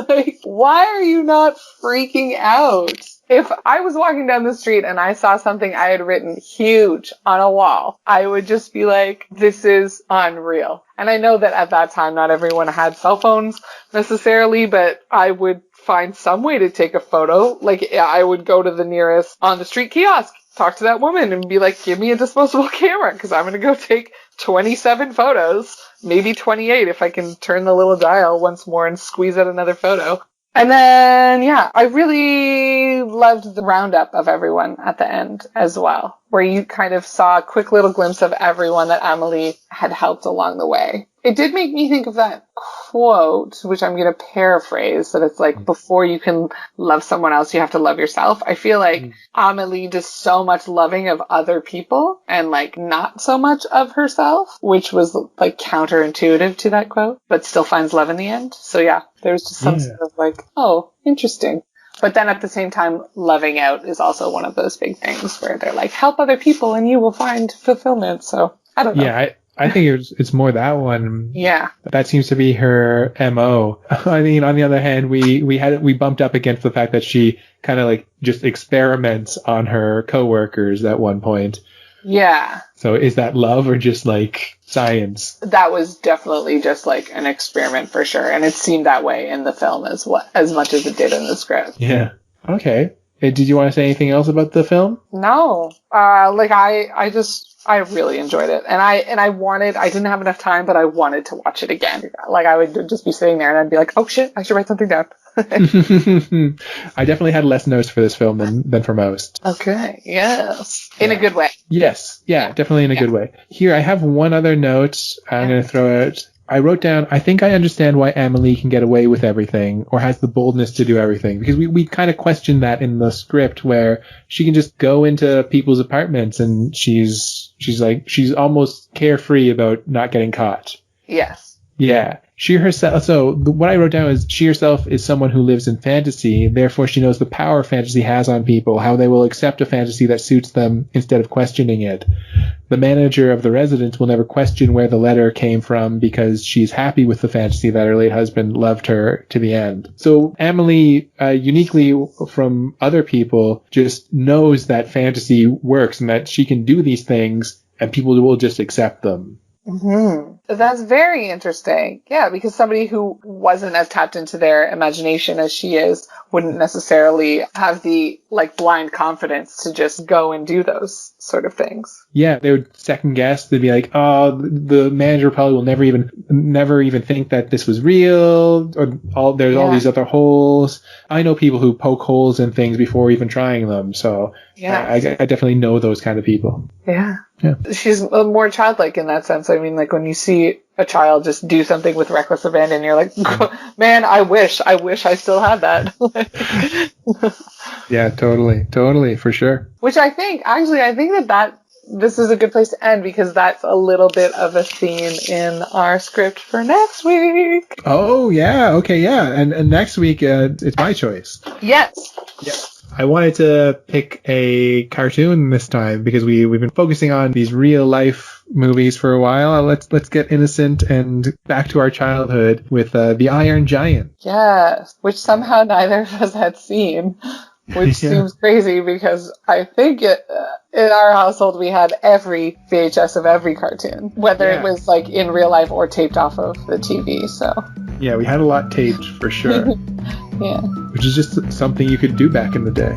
Like, why are you not freaking out? If I was walking down the street and I saw something I had written huge on a wall, I would just be like, this is unreal. And I know that at that time, not everyone had cell phones necessarily, but I would find some way to take a photo. Like, I would go to the nearest on the street kiosk, talk to that woman and be like, give me a disposable camera because I'm going to go take 27 photos, maybe 28 if I can turn the little dial once more and squeeze out another photo. And then, yeah, I really loved the roundup of everyone at the end as well, where you kind of saw a quick little glimpse of everyone that Amelie had helped along the way. It did make me think of that quote, which I'm going to paraphrase, that it's like, before you can love someone else, you have to love yourself. I feel like Amelie does so much loving of other people and like not so much of herself, which was like counterintuitive to that quote, but still finds love in the end. So yeah, there was just some sort of like, oh, interesting. But then at the same time, loving out is also one of those big things where they're like, help other people and you will find fulfillment. So I don't know. Yeah, I think it's more that one. Yeah. That seems to be her MO. I mean, on the other hand, we bumped up against the fact that she kind of like just experiments on her coworkers at one point. Yeah. So is that love or just like science? That was definitely just like an experiment for sure. And it seemed that way in the film as much as it did in the script. Yeah. Okay. Did you want to say anything else about the film? No. I really enjoyed it. And I didn't have enough time, but I wanted to watch it again. Like I would just be sitting there and I'd be like, oh shit, I should write something down. I definitely had less notes for this film than for most. Okay, yes. In a good way. Yes, yeah, definitely in a good way. Here, I have one other note I'm going to throw out. I wrote down, I think I understand why Amelie can get away with everything, or has the boldness to do everything. Because we kind of questioned that in the script, where she can just go into people's apartments and she's almost carefree about not getting caught. Yes. Yeah. She herself, what I wrote down is she herself is someone who lives in fantasy, therefore she knows the power fantasy has on people, how they will accept a fantasy that suits them instead of questioning it. The manager of the residence will never question where the letter came from because she's happy with the fantasy that her late husband loved her to the end. So Amelie, uniquely from other people, just knows that fantasy works and that she can do these things and people will just accept them. Mm-hmm. That's very interesting. Yeah, because somebody who wasn't as tapped into their imagination as she is wouldn't necessarily have the blind confidence to just go and do those sort of things. Yeah, they would second guess. They'd be like, "Oh, the manager probably will never even think that this was real." Or there's all these other holes. I know people who poke holes in things before even trying them. So yeah, I definitely know those kind of people. Yeah. Yeah. She's more childlike in that sense. I mean, when you see a child just do something with reckless abandon, you're like, man, I wish I still had that. Yeah, totally, for sure. Which I think that this is a good place to end because that's a little bit of a theme in our script for next week. Oh, yeah. Okay, yeah. And next week, it's my choice. Yes. Yes. I wanted to pick a cartoon this time because we've been focusing on these real life movies for a while. Let's get innocent and back to our childhood with The Iron Giant. Yes, which somehow neither of us had seen, which seems crazy because I think in our household we had every VHS of every cartoon, whether it was in real life or taped off of the TV. So yeah, we had a lot taped for sure. Yeah. Which is just something you could do back in the day.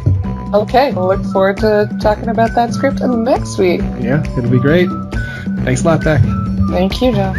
Okay, we'll look forward to talking about that script next week. Yeah, it'll be great. Thanks a lot, Beck. Thank you, Joe.